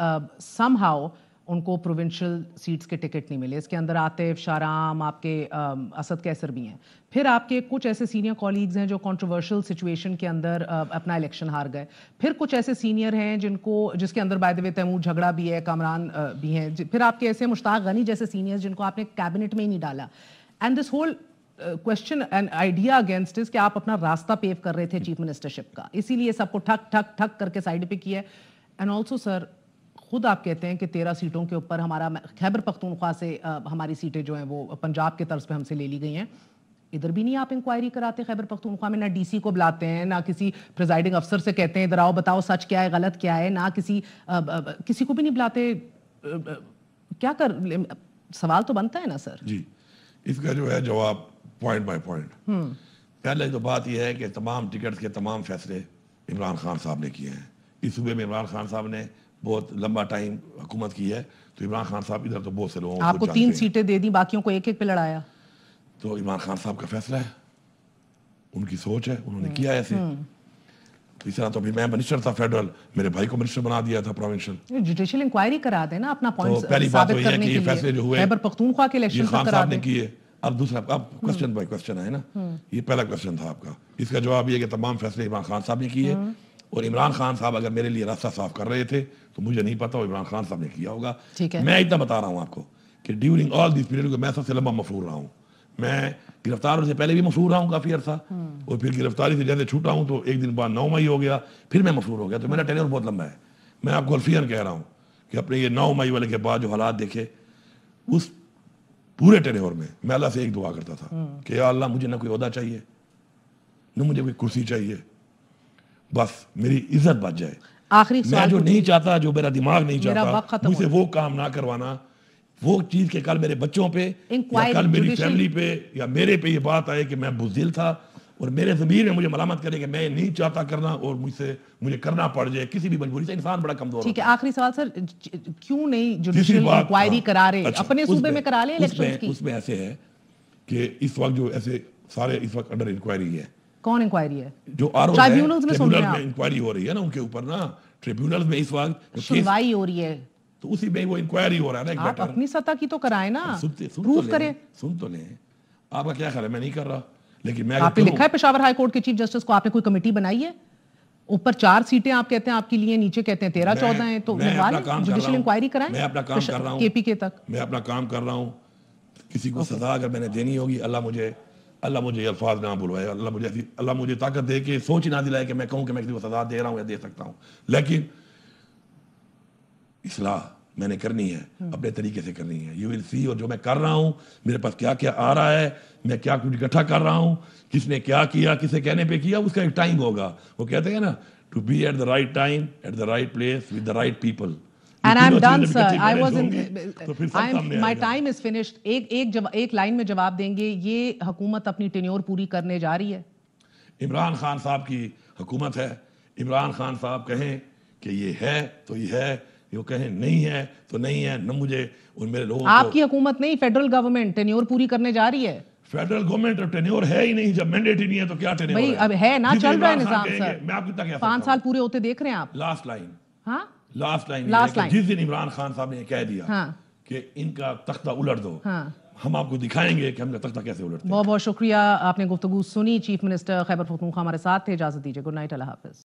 some how in کو پروونشل سیٹس کے ٹکٹ نہیں ملے, اس کے اندر عاطف, شارام, آپ کے اسد کیسر بھی ہیں, پھر آپ کے کچھ ایسے سینئر کولیگز ہیں جو کنٹروورشل سچویشن کے اندر اپنا الیکشن ہار گئے, پھر کچھ ایسے سینئر ہیں جس کے اندر بائی دی وے تیمور جھگڑا بھی ہے, کامران بھی ہیں, پھر آپ کے ایسے مشتاق غنی جیسے سینئرز جن کو آپ نے کیبنٹ میں ہی نہیں ڈالا, and this whole question and idea against اس کہ آپ اپنا راستہ پیو کر رہے تھے چیف منسٹرشپ کا, اسی لیے سب کو ٹھک ٹھک ٹھک کر کے سائڈ پہ کیا ہے. اینڈ آلسو سر خود آپ کہتے ہیں کہ 13 سیٹوں کے اوپر ہمارا خیبر پختونخوا سے ہماری سیٹیں جو ہیں وہ پنجاب کے طرز پہ ہم سے لے لی گئی ہیں, ادھر بھی نہیں آپ انکوائری کراتے خیبر پختونخوا میں, نہ ڈی سی کو بلاتے ہیں, نہ کسی پریزائڈنگ افسر سے کہتے ہیں ادھر آؤ بتاؤ سچ کیا ہے غلط کیا ہے, نہ کسی کو بھی نہیں بلاتے, کیا سوال تو بنتا ہے نا سر. جی, اس کا جو ہے جواب پوائنٹ بائی پوائنٹ. پہلے تو بات یہ ہے کہ تمام ٹکٹ کے تمام فیصلے عمران خان صاحب نے کیے ہیں. اس صوبے میں عمران خان صاحب نے بہت لمبا ٹائم حکومت کی ہے, تو عمران خان صاحب ادھر تو بہت سے لوگوں آپ کو 3 سیٹیں دے دی, باقیوں کو ایک ایک پہ لڑایا, تو عمران خان صاحب کا فیصلہ ہے, ان کی سوچ ہے, انہوں نے کیا ایسے. اس طرح تو ابھی میں منسٹر تھا فیڈرل, میرے بھائی کو منسٹر بنا دیا تھا پروونشل. جوڈیشل انکوائری کرا دیں نا اپنا پوائنٹ پہلی بات تو ثابت یہ ہے کرنے کہ کے یہ فیصلے جو لیے, ہوئے خیبر پختونخوا کے الیکشن خان کرا صاحب نے دیں. کیے. اب دوسرا, اب کوسچن بائی کوسچن ہے نا, یہ پہلا کوسچن تھا آپ کا, اس کا جواب یہ کہ تمام فیصلے عمران خان صاحب نے کیے, اور عمران خان صاحب اگر میرے لیے راستہ صاف کر رہے تھے تو مجھے نہیں پتا وہ عمران خان صاحب نے کیا ہوگا. میں اتنا بتا رہا ہوں آپ کو کہ ڈیورنگ آل دس پیریڈ میں سب سے لمبا مفرور رہا ہوں. میں گرفتار ہونے سے پہلے بھی مفرور رہا ہوں کافی عرصہ, اور پھر گرفتاری سے جیسے چھوٹا ہوں تو ایک دن بعد 9 مئی ہو گیا, پھر میں مفرور ہو گیا, تو میرا ٹینیور بہت لمبا ہے. میں آپ کو الفین کہہ رہا ہوں کہ اپنے یہ 9 مئی والے کے بعد جو حالات دیکھے, اس پورے ٹینیور میں میں اللہ سے ایک دعا کرتا تھا کہ یا اللہ مجھے نہ کوئی عہدہ چاہیے, نہ مجھے کوئی کرسی چاہیے, بس میری عزت بچ جائے. آخری میں جو نہیں چاہتا, جو میرا دماغ نہیں چاہتا, مجھ سے وہ کام نہ کروانا, وہ چیز کہ کل میرے بچوں پہ یا کل میری فیملی پہ یا میرے پہ یہ بات آئے کہ میں بزدل تھا اور میرے ضمیر میں مجھے ملامت کرے کہ میں نہیں چاہتا کرنا اور مجھے کرنا پڑ جائے کسی بھی مجبوری سے. انسان بڑا کمزور ہوتا ہے. ٹھیک ہے, آخری سوال سر, کیوں نہیں جوڈیشل انکوائری کرا رہے, اپنے صوبے میں کرا لیں الیکشنز کی. اس میں ایسے ہے کہ اس وقت جو ایسے سارے اس وقت انڈر انکوائری ہے. کون انکوائری ہے؟ جو ٹریبیونلز میں انکوائری ہو رہی ہے نا ان کے اوپر, نا ٹریبیونلز میں اس وقت سنوائی ہو رہی ہے, تو اسی میں وہ انکوائری ہو رہا ہے نا. آپ اپنی سطح کی تو کرائیں نا, پروف کریں. سن تو لیں, آپ کا کیا خیال ہے, میں نہیں کر رہا, لیکن میں آپ نے لکھا ہے پشاور ہائی کورٹ کے چیف جسٹس کو, آپ نے کوئی کمیٹی بنائی ہے, اوپر 4 سیٹیں آپ کہتے ہیں آپ کے لیے, نیچے کہتے ہیں 13-14 ہیں, تو جوڈیشل انکوائری کرائیں. میں اپنا کام کر رہا ہوں, کے پی کے تک میں اپنا کام کر رہا ہوں. کسی کو سزا اگر میں نے دینی ہوگی, اللہ مجھے یہ الفاظ نہ بلوائے, اللہ مجھے طاقت دے کہ سوچ ہی نہ دلائے کہ میں کہوں کہ میں کسی کو سزا دے رہا ہوں یا دے سکتا ہوں, لیکن اصلاح میں نے کرنی ہے, اپنے طریقے سے کرنی ہے. یو ول سی, اور جو میں کر رہا ہوں, میرے پاس کیا کیا آ رہا ہے, میں کیا کچھ اکٹھا کر رہا ہوں, کس نے کیا کیا, کسے کہنے پہ کیا, اس کا ایک ٹائم ہوگا. وہ کہتے ہیں نا, to be at the right time at the right place with the right people. And I'm done, sir. My time is finished. ایک لائن میں جواب دیں گے, یہ حکومت اپنی ٹینیور پوری کرنے جا رہی ہے؟ عمران خان صاحب کی حکومت ہے, عمران خان صاحب کہیں کہ یہ ہے تو یہ ہے، یہ کہیں نہیں ہے تو نہیں ہے، نہ مجھے اور میرے لوگوں آپ کی حکومت نہیں، فیڈرل گورنمنٹ ٹینیور پوری کرنے جا رہی ہے. فیڈرل گورنمنٹ ٹینیور ہے ہی نہیں، جب مینڈیٹ ہی نہیں ہے تو کیا ٹینیور بھائی اب ہے نا، چل رہا ہے نظام سر. میں آپ کو کیا 5 سال پورے ہوتے دیکھ رہے ہیں آپ. لاسٹ لائن، ہاں لاسٹ لائن لاسٹ لائن جس دن عمران خان صاحب نے یہ کہہ دیا کہ ان کا تختہ الٹ دو، ہم آپ کو دکھائیں گے کہ ہم کا تختہ کیسے الٹتے ہیں. بہت بہت شکریہ، آپ نے گفتگو سنی. چیف منسٹر خیبر پختونخوا ہمارے ساتھ تھے. اجازت دیجیے. گڈ نائٹ، اللہ حافظ.